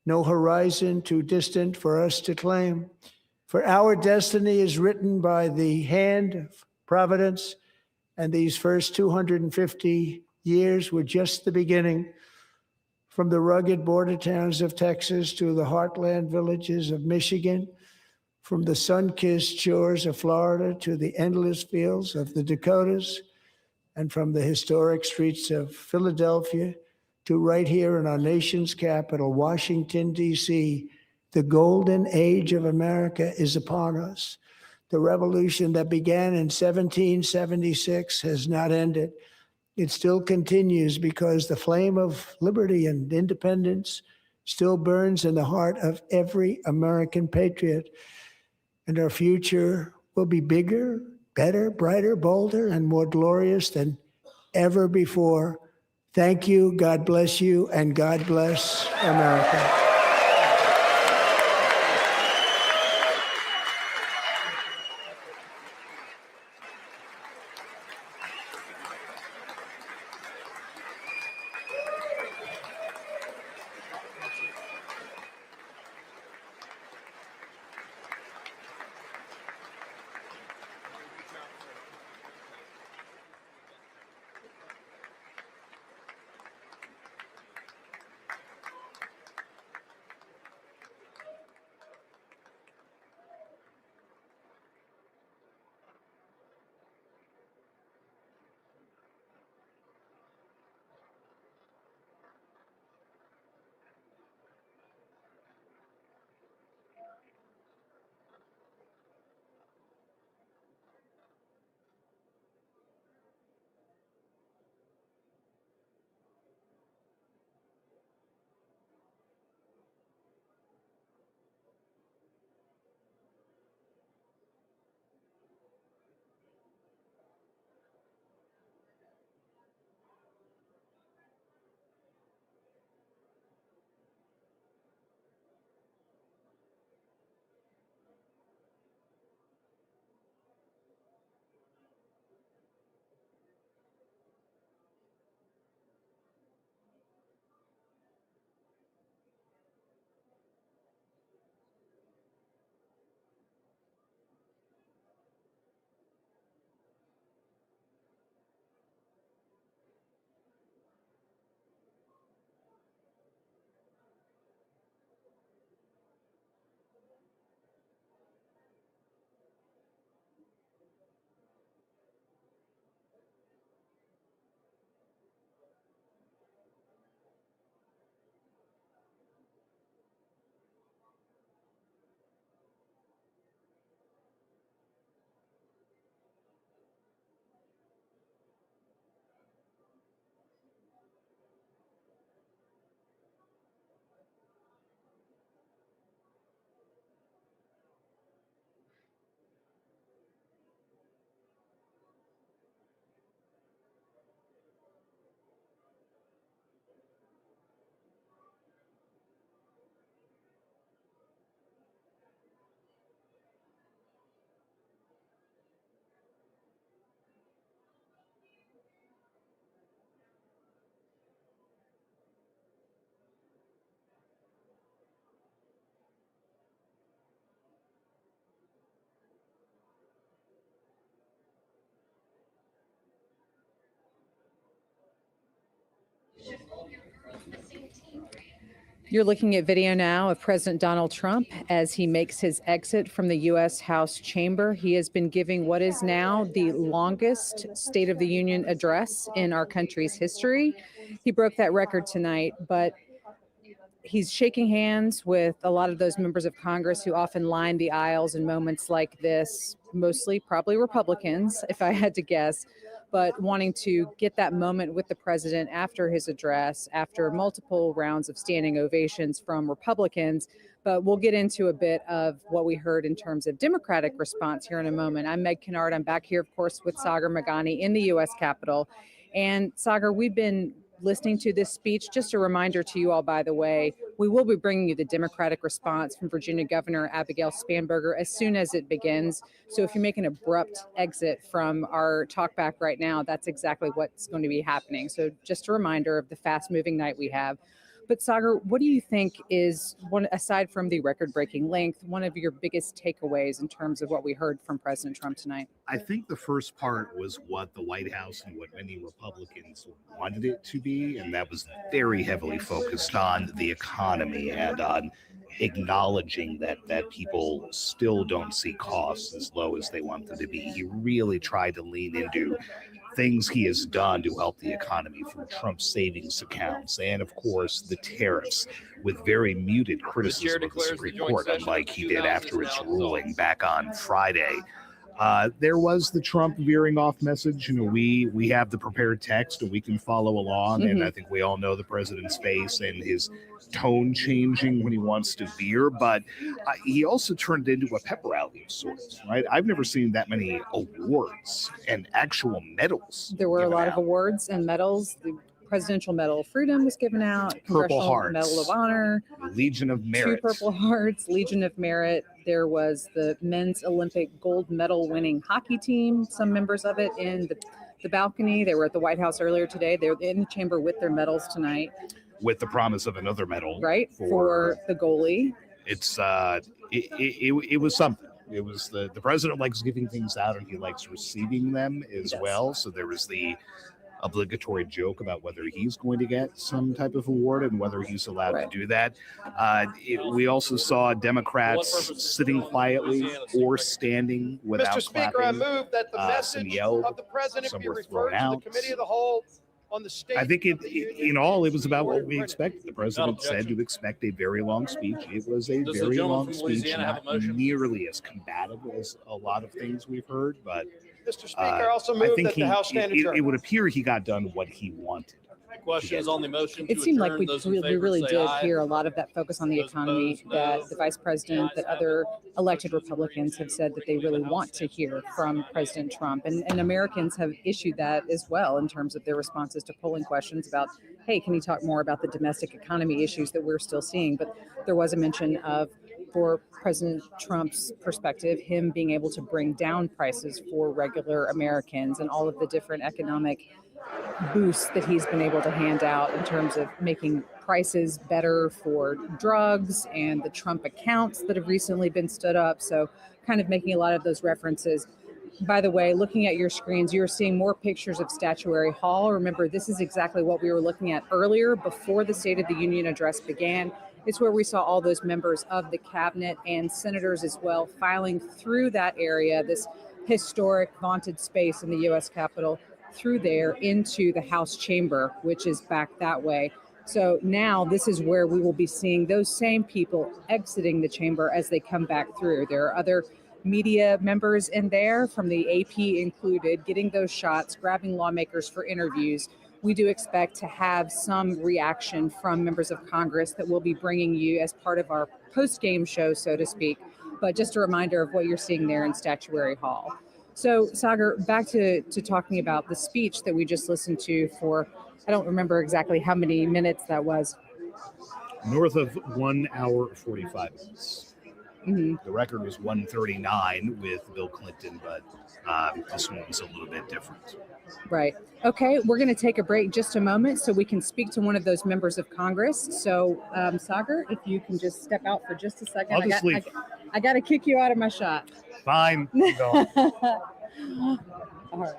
no horizon too distant for us to claim. For our destiny is written by the hand of providence, and these first 250 years were just the beginning. From the rugged border towns of Texas to the heartland villages of Michigan, from the sun-kissed shores of Florida to the endless fields of the Dakotas, and from the historic streets of Philadelphia to right here in our nation's capital, Washington, D.C., the golden age of America is upon us. The revolution that began in 1776 has not ended. It still continues because the flame of liberty and independence still burns in the heart of every American patriot. And our future will be bigger, better, brighter, bolder, and more glorious than ever before. Thank you, God bless you, and God bless America. You're looking at video now of President Donald Trump as he makes his exit from the U.S. House chamber. He has been giving what is now the longest State of the Union address in our country's history. He broke that record tonight, but he's shaking hands with a lot of those members of Congress who often line the aisles in moments like this, mostly probably Republicans, if I had to guess, but wanting to get that moment with the president after his address, after multiple rounds of standing ovations from Republicans. But we'll get into a bit of what we heard in terms of Democratic response here in a moment. I'm Meg Kennard. I'm back here, of course, with Sagar Meghani in the U.S. Capitol. And Sagar, we've been listening to this speech. Just a reminder to you all, by the way, we will be bringing you the Democratic response from Virginia Governor Abigail Spanberger as soon as it begins. So if you make an abrupt exit from our talkback right now, that's exactly what's going to be happening. So just a reminder of the fast-moving night we have. But Sagar, what do you think is, one aside from the record-breaking length, one of your biggest takeaways in terms of what we heard from President Trump tonight? I think the first part was what the White House and what many Republicans wanted it to be, and that was very heavily focused on the economy and on acknowledging that people still don't see costs as low as they want them to be. He really tried to lean into things he has done to help the economy, from Trump's savings accounts and, of course, the tariffs, with very muted criticism of the Supreme Court, unlike he did after its ruling back on Friday. There was the Trump veering off message. You know, we have the prepared text and we can follow along. And I think we all know the president's face and his tone changing when he wants to veer. But he also turned it into a pep rally of sorts, right? I've never seen that many awards and actual medals. There were a lot out. of awards and medals. The Presidential Medal of Freedom was given out. Purple Congressional Hearts. Medal of Honor. Legion of Merit. 2 Purple Hearts, Legion of Merit. There was the men's Olympic gold medal winning hockey team, some members of it in the balcony. They were at the White House earlier today. They're in the chamber with their medals tonight. With the promise of another medal. Right, for the goalie. It's it was something. It was the president likes giving things out and he likes receiving them as well. So there was the obligatory joke about whether he's going to get some type of award and whether he's allowed to do that. We also saw Democrats sitting quietly or standing without Mr. Speaker, I clapping. move that the Some message yelled, of the president some be were referred thrown to the out. committee of the whole on the state. I think in all, it was about what we expected. The president said to expect a very long speech. It was a Does the very gentleman long from speech, Louisiana have not a motion? nearly as combative as a lot of things we've heard, but Mr. Speaker, I also I move think that the House stand adjourned. it would appear he got done what he wanted. Questions on the motion to It seemed like adjourn? we Those in really, favor really say did aye. hear a lot of that focus on the Those economy opposed, that no. the vice president, that other elected Republicans have said that they really want to hear from President Trump. And Americans have issued that as well in terms of their responses to polling questions about, hey, can you talk more about the domestic economy issues that we're still seeing? But there was a mention of, for President Trump's perspective, him being able to bring down prices for regular Americans and all of the different economic boosts that he's been able to hand out in terms of making prices better for drugs and the Trump accounts that have recently been stood up. So kind of making a lot of those references. By the way, looking at your screens, you're seeing more pictures of Statuary Hall. Remember, this is exactly what we were looking at earlier before the State of the Union address began. It's where we saw all those members of the cabinet and senators as well filing through that area, this historic vaunted space in the U.S. Capitol, through there into the House chamber, which is back that way. So now this is where we will be seeing those same people exiting the chamber as they come back through. There are other media members in there, from the AP included, getting those shots, grabbing lawmakers for interviews. We do expect to have some reaction from members of Congress that we'll be bringing you as part of our post-game show, so to speak. But just a reminder of what you're seeing there in Statuary Hall. So, Sagar, back to talking about the speech that we just listened to for, I don't remember exactly how many minutes that was. North of 1 hour 45 minutes. Mm-hmm. The record was 139 with Bill Clinton, but this one was a little bit different. Right. Okay, we're going to take a break just a moment so we can speak to one of those members of Congress. So, Sagar, if you can just step out for just a second. I'll just leave. I got to kick you out of my shot. Fine. Go. All right.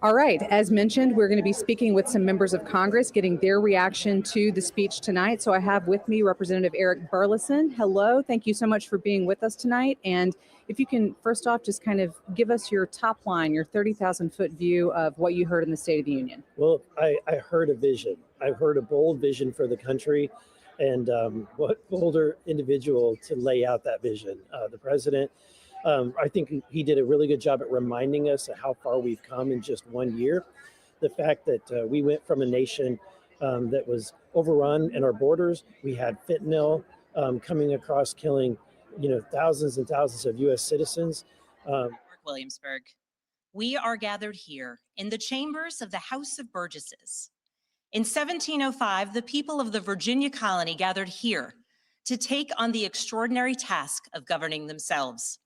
All right, as mentioned, we're going to be speaking with some members of Congress, getting their reaction to the speech tonight. So I have with me Representative Eric Burleson. Hello, thank you so much for being with us tonight. And if you can, first off, just kind of give us your top line, your 30,000-foot view of what you heard in the State of the Union. Well, I heard a vision. I heard a bold vision for the country, and what bolder individual to lay out that vision. The president, I think he did a really good job at reminding us of how far we've come in just 1 year. The fact that we went from a nation that was overrun in our borders. We had fentanyl coming across, killing, thousands and thousands of U.S. citizens. Williamsburg. We are gathered here in the chambers of the House of Burgesses. In 1705, the people of the Virginia colony gathered here to take on the extraordinary task of governing themselves.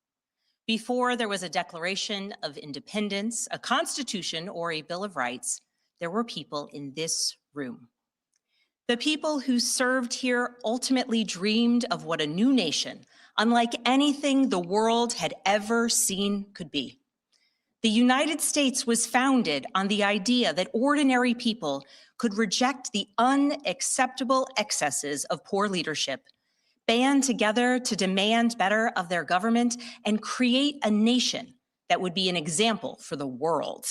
Before there was a Declaration of Independence, a Constitution, or a Bill of Rights, there were people in this room. The people who served here ultimately dreamed of what a new nation, unlike anything the world had ever seen, could be. The United States was founded on the idea that ordinary people could reject the unacceptable excesses of poor leadership, band together to demand better of their government, and create a nation that would be an example for the world.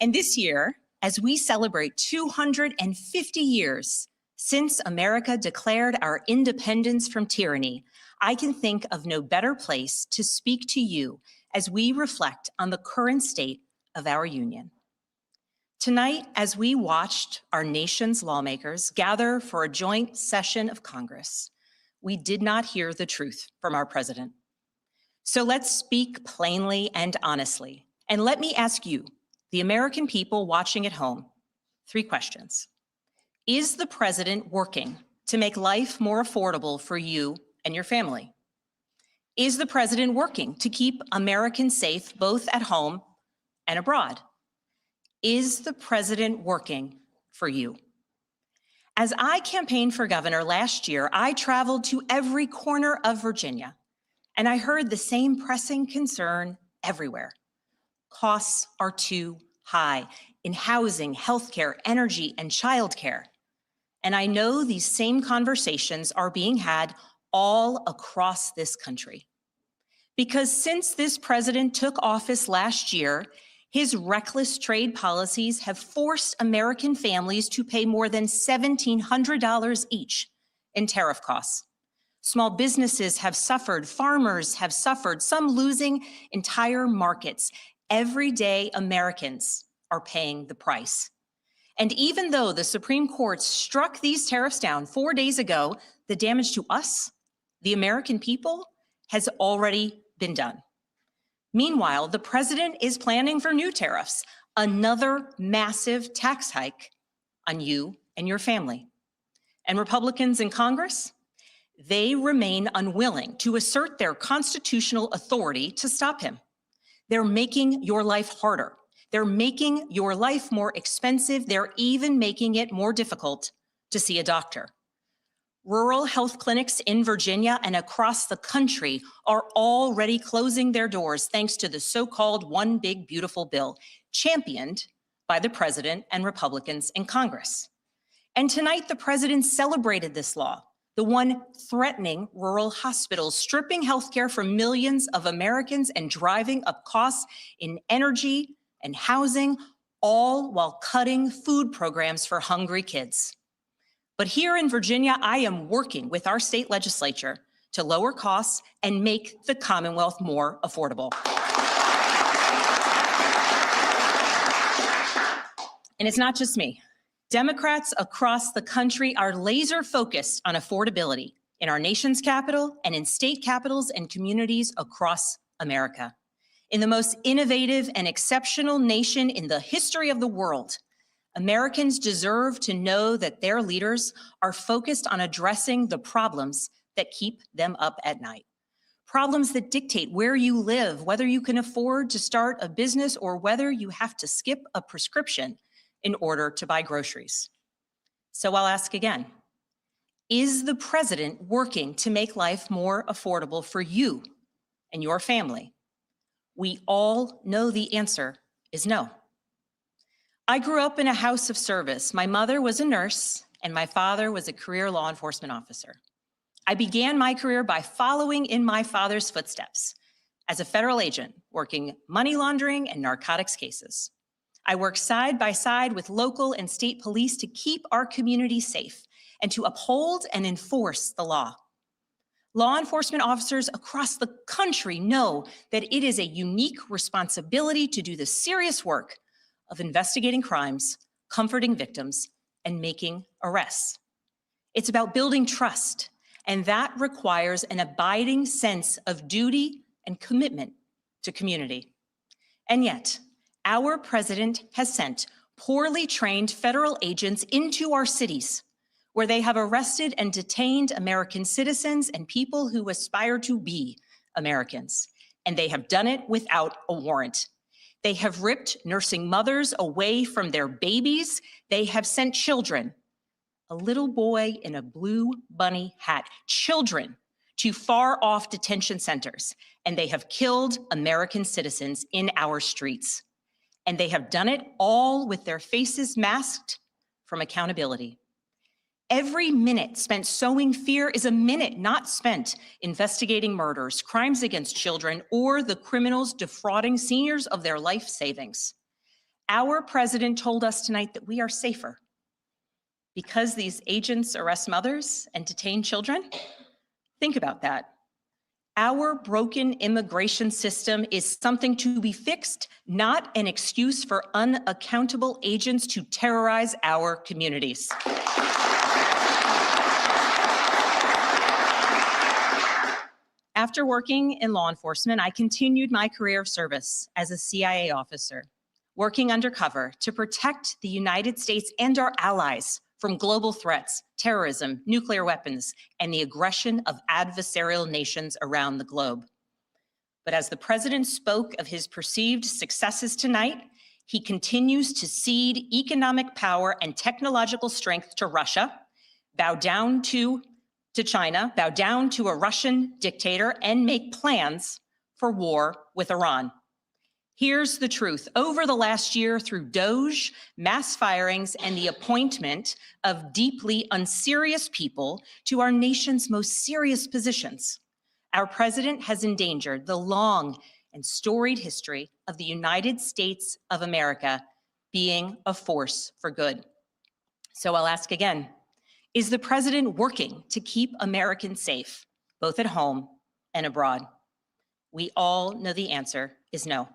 And this year, as we celebrate 250 years since America declared our independence from tyranny, I can think of no better place to speak to you as we reflect on the current state of our union. Tonight, as we watched our nation's lawmakers gather for a joint session of Congress, we did not hear the truth from our president. So let's speak plainly and honestly. And let me ask you, the American people watching at home, 3 questions. Is the president working to make life more affordable for you and your family? Is the president working to keep Americans safe both at home and abroad? Is the president working for you? As I campaigned for governor last year, I traveled to every corner of Virginia, and I heard the same pressing concern everywhere. Costs are too high in housing, healthcare, energy, and childcare. And I know these same conversations are being had all across this country. Because since this president took office last year, his reckless trade policies have forced American families to pay more than $1,700 each in tariff costs. Small businesses have suffered, farmers have suffered, some losing entire markets. Everyday Americans are paying the price. And even though the Supreme Court struck these tariffs down 4 days ago, the damage to us, the American people, has already been done. Meanwhile, the president is planning for new tariffs, another massive tax hike on you and your family. And Republicans in Congress, they remain unwilling to assert their constitutional authority to stop him. They're making your life harder. They're making your life more expensive. They're even making it more difficult to see a doctor. Rural health clinics in Virginia and across the country are already closing their doors thanks to the so-called One Big Beautiful Bill, championed by the president and Republicans in Congress. And tonight, the president celebrated this law, the one threatening rural hospitals, stripping healthcare from millions of Americans and driving up costs in energy and housing, all while cutting food programs for hungry kids. But here in Virginia, I am working with our state legislature to lower costs and make the Commonwealth more affordable. And it's not just me. Democrats across the country are laser focused on affordability in our nation's capital and in state capitals and communities across America. In the most innovative and exceptional nation in the history of the world, Americans deserve to know that their leaders are focused on addressing the problems that keep them up at night. Problems that dictate where you live, whether you can afford to start a business, or whether you have to skip a prescription in order to buy groceries. So I'll ask again, Is the president working to make life more affordable for you and your family? We all know the answer is no. I grew up in a house of service. My mother was a nurse and my father was a career law enforcement officer. I began my career by following in my father's footsteps as a federal agent, working money laundering and narcotics cases. I worked side by side with local and state police to keep our community safe and to uphold and enforce the law. Law enforcement officers across the country know that it is a unique responsibility to do the serious work of investigating crimes, comforting victims, and making arrests. It's about building trust, and that requires an abiding sense of duty and commitment to community. And yet, our president has sent poorly trained federal agents into our cities, where they have arrested and detained American citizens and people who aspire to be Americans. And they have done it without a warrant. They have ripped nursing mothers away from their babies. They have sent children, a little boy in a blue bunny hat, children to far off detention centers. And they have killed American citizens in our streets. And they have done it all with their faces masked from accountability. Every minute spent sowing fear is a minute not spent investigating murders, crimes against children, or the criminals defrauding seniors of their life savings. Our president told us tonight that we are safer because these agents arrest mothers and detain children. Think about that. Our broken immigration system is something to be fixed, not an excuse for unaccountable agents to terrorize our communities. After working in law enforcement, I continued my career of service as a CIA officer, working undercover to protect the United States and our allies from global threats, terrorism, nuclear weapons, and the aggression of adversarial nations around the globe. But as the president spoke of his perceived successes tonight, he continues to cede economic power and technological strength to Russia, bow down to China, bow down to a Russian dictator, and make plans for war with Iran. Here's the truth. Over the last year, through DOGE, mass firings, and the appointment of deeply unserious people to our nation's most serious positions, our president has endangered the long and storied history of the United States of America being a force for good. So I'll ask again, is the president working to keep Americans safe, both at home and abroad? We all know the answer is no.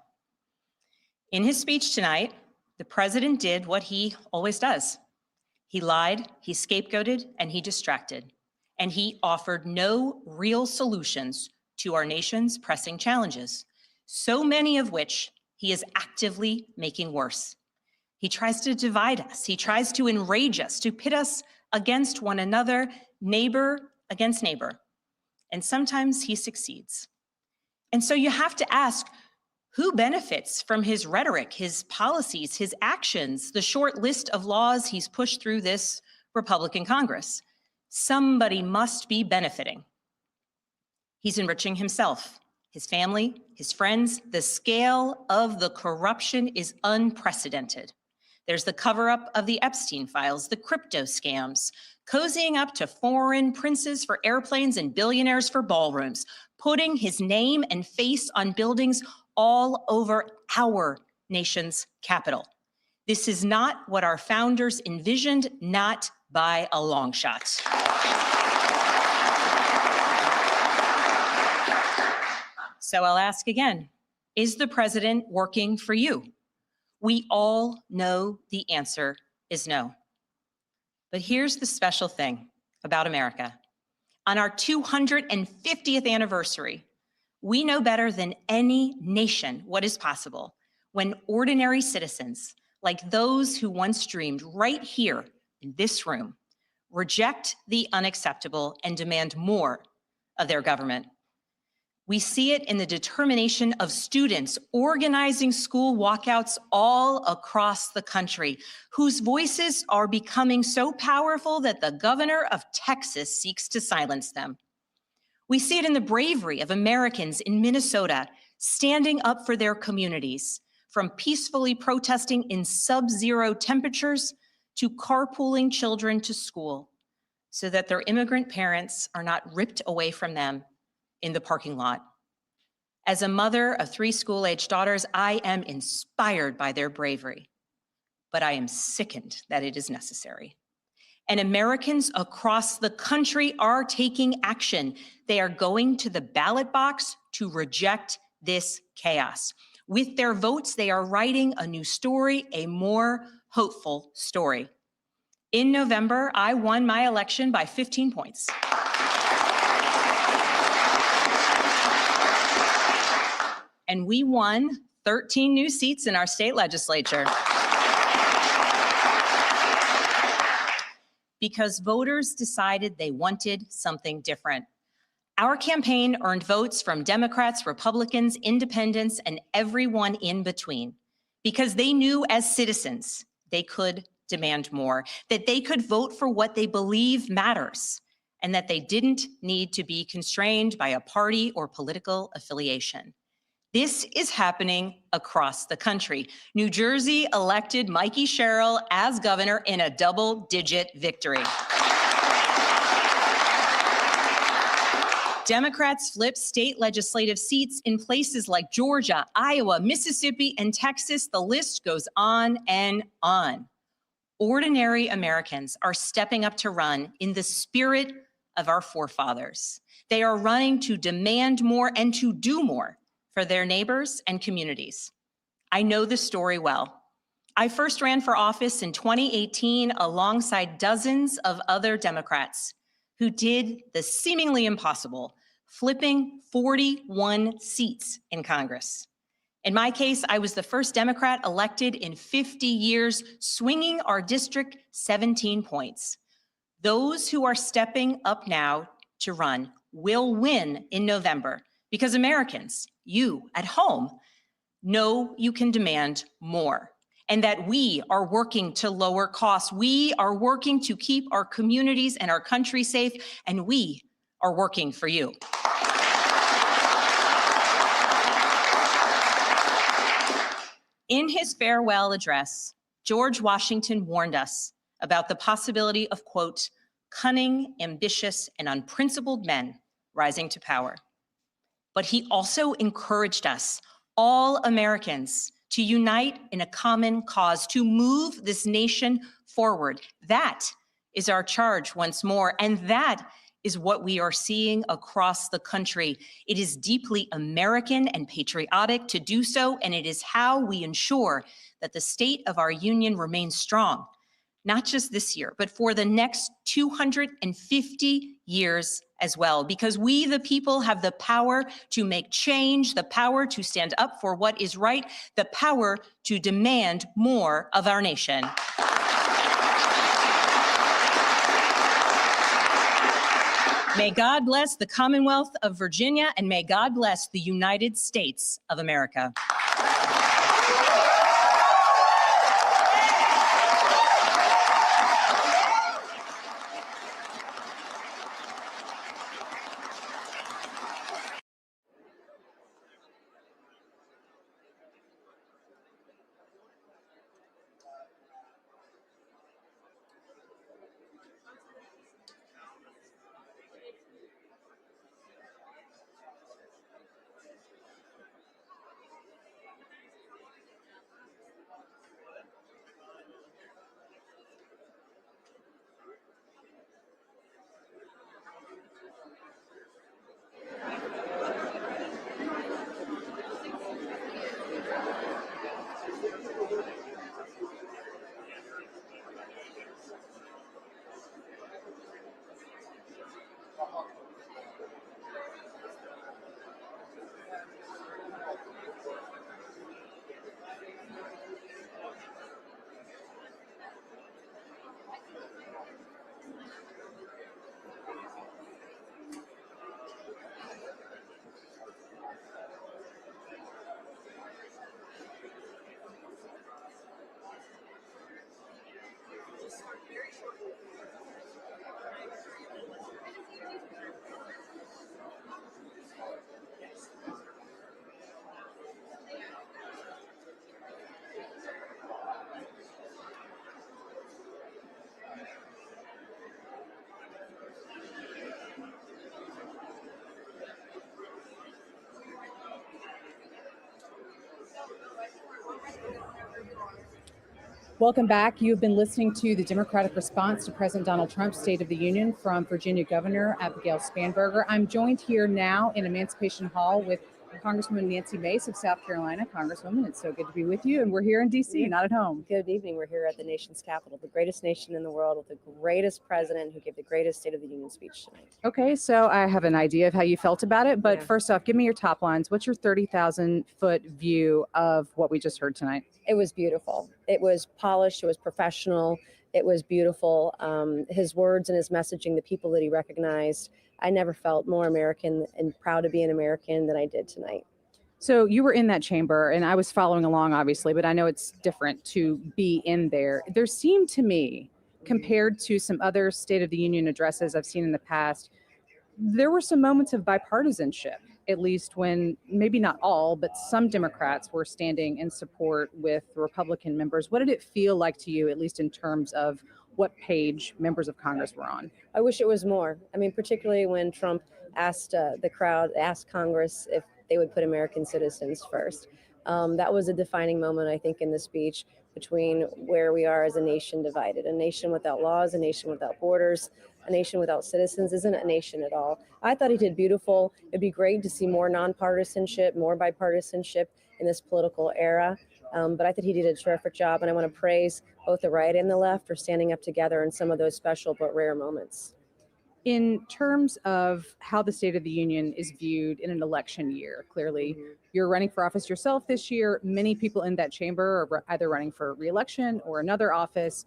In his speech tonight, the president did what he always does. He lied, he scapegoated, and he distracted. And he offered no real solutions to our nation's pressing challenges, so many of which he is actively making worse. He tries to divide us. He tries to enrage us, to pit us against one another, neighbor against neighbor. And sometimes he succeeds. And so you have to ask, who benefits from his rhetoric, his policies, his actions, the short list of laws he's pushed through this Republican Congress? Somebody must be benefiting. He's enriching himself, his family, his friends. The scale of the corruption is unprecedented. There's the cover-up of the Epstein files, the crypto scams, cozying up to foreign princes for airplanes and billionaires for ballrooms, putting his name and face on buildings all over our nation's capital. This is not what our founders envisioned, not by a long shot. So I'll ask again, is the president working for you? We all know the answer is no. But here's the special thing about America. On our 250th anniversary, we know better than any nation what is possible when ordinary citizens, like those who once dreamed right here in this room, reject the unacceptable and demand more of their government. We see it in the determination of students organizing school walkouts all across the country, whose voices are becoming so powerful that the governor of Texas seeks to silence them. We see it in the bravery of Americans in Minnesota standing up for their communities, from peacefully protesting in sub-zero temperatures to carpooling children to school, so that their immigrant parents are not ripped away from them in the parking lot. As a mother of 3 school-aged daughters, I am inspired by their bravery, but I am sickened that it is necessary. And Americans across the country are taking action. They are going to the ballot box to reject this chaos. With their votes, they are writing a new story, a more hopeful story. In November, I won my election by 15 points. And we won 13 new seats in our state legislature. Because voters decided they wanted something different. Our campaign earned votes from Democrats, Republicans, independents, and everyone in between, because they knew as citizens they could demand more, that they could vote for what they believe matters, and that they didn't need to be constrained by a party or political affiliation. This is happening across the country. New Jersey elected Mikey Sherrill as governor in a double-digit victory. Democrats flipped state legislative seats in places like Georgia, Iowa, Mississippi, and Texas. The list goes on and on. Ordinary Americans are stepping up to run in the spirit of our forefathers. They are running to demand more and to do more for their neighbors and communities. I know this story well. I first ran for office in 2018 alongside dozens of other Democrats who did the seemingly impossible, flipping 41 seats in Congress. In my case, I was the first Democrat elected in 50 years, swinging our district 17 points. Those who are stepping up now to run will win in November, because Americans, you at home, know you can demand more, and that we are working to lower costs. We are working to keep our communities and our country safe, and we are working for you. In his farewell address, George Washington warned us about the possibility of, quote, cunning, ambitious, and unprincipled men rising to power. But he also encouraged us, all Americans, to unite in a common cause, to move this nation forward. That is our charge once more, and that is what we are seeing across the country. It is deeply American and patriotic to do so, and it is how we ensure that the state of our union remains strong, not just this year, but for the next 250 years as well, because we, the people, have the power to make change, the power to stand up for what is right, the power to demand more of our nation. May God bless the Commonwealth of Virginia, and may God bless the United States of America. Welcome back. You've been listening to the Democratic response to President Donald Trump's State of the Union from Virginia Governor Abigail Spanberger. I'm joined here now in Emancipation Hall with Congresswoman Nancy Mace of South Carolina. Congresswoman, it's so good to be with you. And we're here in D.C., not at home. Good evening. We're here at the nation's capital, the greatest nation in the world, with the greatest president who gave the greatest State of the Union speech tonight. Okay, so I have an idea of how you felt about it. But first off, give me your top lines. What's your 30,000-foot view of what we just heard tonight? It was beautiful. It was polished. It was professional. It was beautiful. His words and his messaging, the people that he recognized, I never felt more American and proud to be an American than I did tonight. So you were in that chamber, and I was following along, obviously, but I know it's different to be in there. There seemed to me, compared to some other State of the Union addresses I've seen in the past, there were some moments of bipartisanship, at least when maybe not all, but some Democrats were standing in support with Republican members. What did it feel like to you, at least in terms of what page members of Congress were on? I wish it was more. I mean, particularly when Trump asked asked Congress if they would put American citizens first. That was a defining moment, I think, in the speech between where we are as a nation divided. A nation without laws, a nation without borders, a nation without citizens isn't a nation at all. I thought he did beautiful. It'd be great to see more nonpartisanship, more bipartisanship in this political era. But I think he did a terrific job, and I want to praise both the right and the left for standing up together in some of those special but rare moments. In terms of how the State of the Union is viewed in an election year, clearly you're running for office yourself this year. Many people in that chamber are either running for re-election or another office.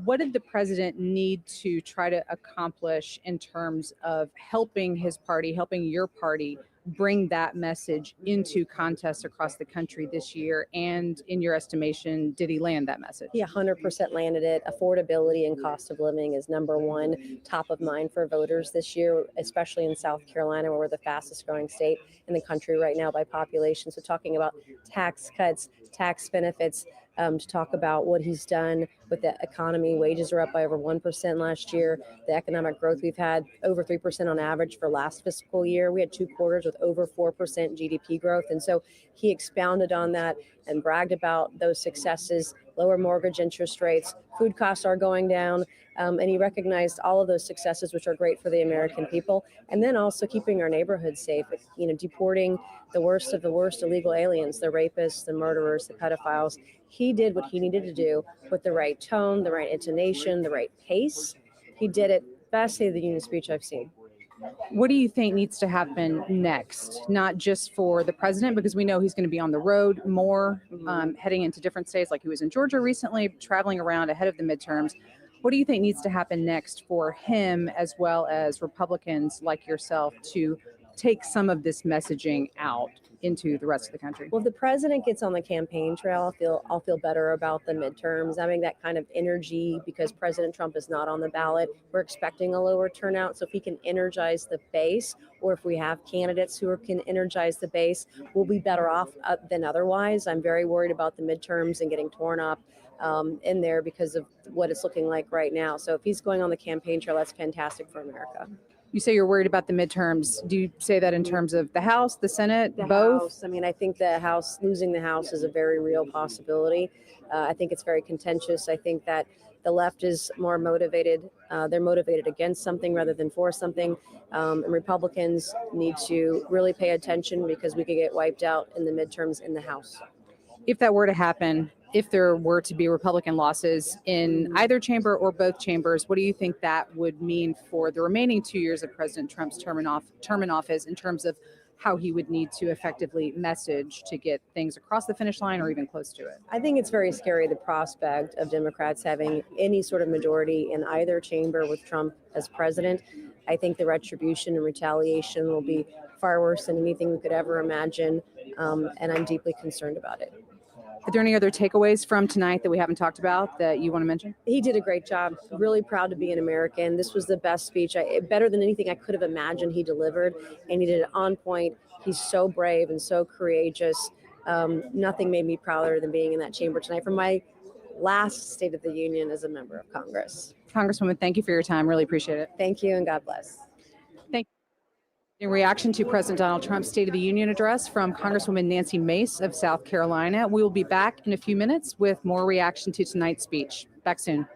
What did the president need to try to accomplish in terms of helping his party, helping your party bring that message into contests across the country this year? And in your estimation, did he land that message? He 100% landed it. Affordability and cost of living is number one, top of mind for voters this year, especially in South Carolina, where we're the fastest growing state in the country right now by population. So talking about tax cuts, tax benefits, to talk about what he's done with the economy. Wages are up by over 1% last year. The economic growth we've had over 3% on average for last fiscal year. We had 2 quarters with over 4% GDP growth. And so he expounded on that and bragged about those successes, lower mortgage interest rates, food costs are going down. And he recognized all of those successes, which are great for the American people. And then also keeping our neighborhoods safe, deporting the worst of the worst illegal aliens, the rapists, the murderers, the pedophiles. He did what he needed to do with the right tone, the right intonation, the right pace. He did it. Best State of the Union speech I've seen. What do you think needs to happen next? Not just for the president, because we know he's going to be on the road more, heading into different states, like he was in Georgia recently, traveling around ahead of the midterms. What do you think needs to happen next for him, as well as Republicans like yourself, to take some of this messaging out into the rest of the country? Well, if the president gets on the campaign trail, I'll feel better about the midterms, having that kind of energy, because President Trump is not on the ballot. We're expecting a lower turnout. So if he can energize the base, or if we have candidates who can energize the base, we'll be better off than otherwise. I'm very worried about the midterms and getting torn up in there because of what it's looking like right now. So if he's going on the campaign trail, that's fantastic for America. You say you're worried about the midterms. Do you say that in terms of the House, the Senate, both? House. I mean, I think the House, losing the House is a very real possibility. I think it's very contentious. I think that the left is more motivated. They're motivated against something rather than for something. And Republicans need to really pay attention, because we could get wiped out in the midterms in the House. If that were to happen, if there were to be Republican losses in either chamber or both chambers, what do you think that would mean for the remaining 2 years of President Trump's term in office in terms of how he would need to effectively message to get things across the finish line or even close to it? I think it's very scary, the prospect of Democrats having any sort of majority in either chamber with Trump as president. I think the retribution and retaliation will be far worse than anything we could ever imagine, and I'm deeply concerned about it. Are there any other takeaways from tonight that we haven't talked about that you want to mention? He did a great job. Really proud to be an American. This was the best speech, better than anything I could have imagined he delivered, and he did it on point. He's so brave and so courageous. Nothing made me prouder than being in that chamber tonight for my last State of the Union as a member of Congress. Congresswoman, thank you for your time. Really appreciate it. Thank you, and God bless. Thank you. In reaction to President Donald Trump's State of the Union address from Congresswoman Nancy Mace of South Carolina, we will be back in a few minutes with more reaction to tonight's speech. Back soon.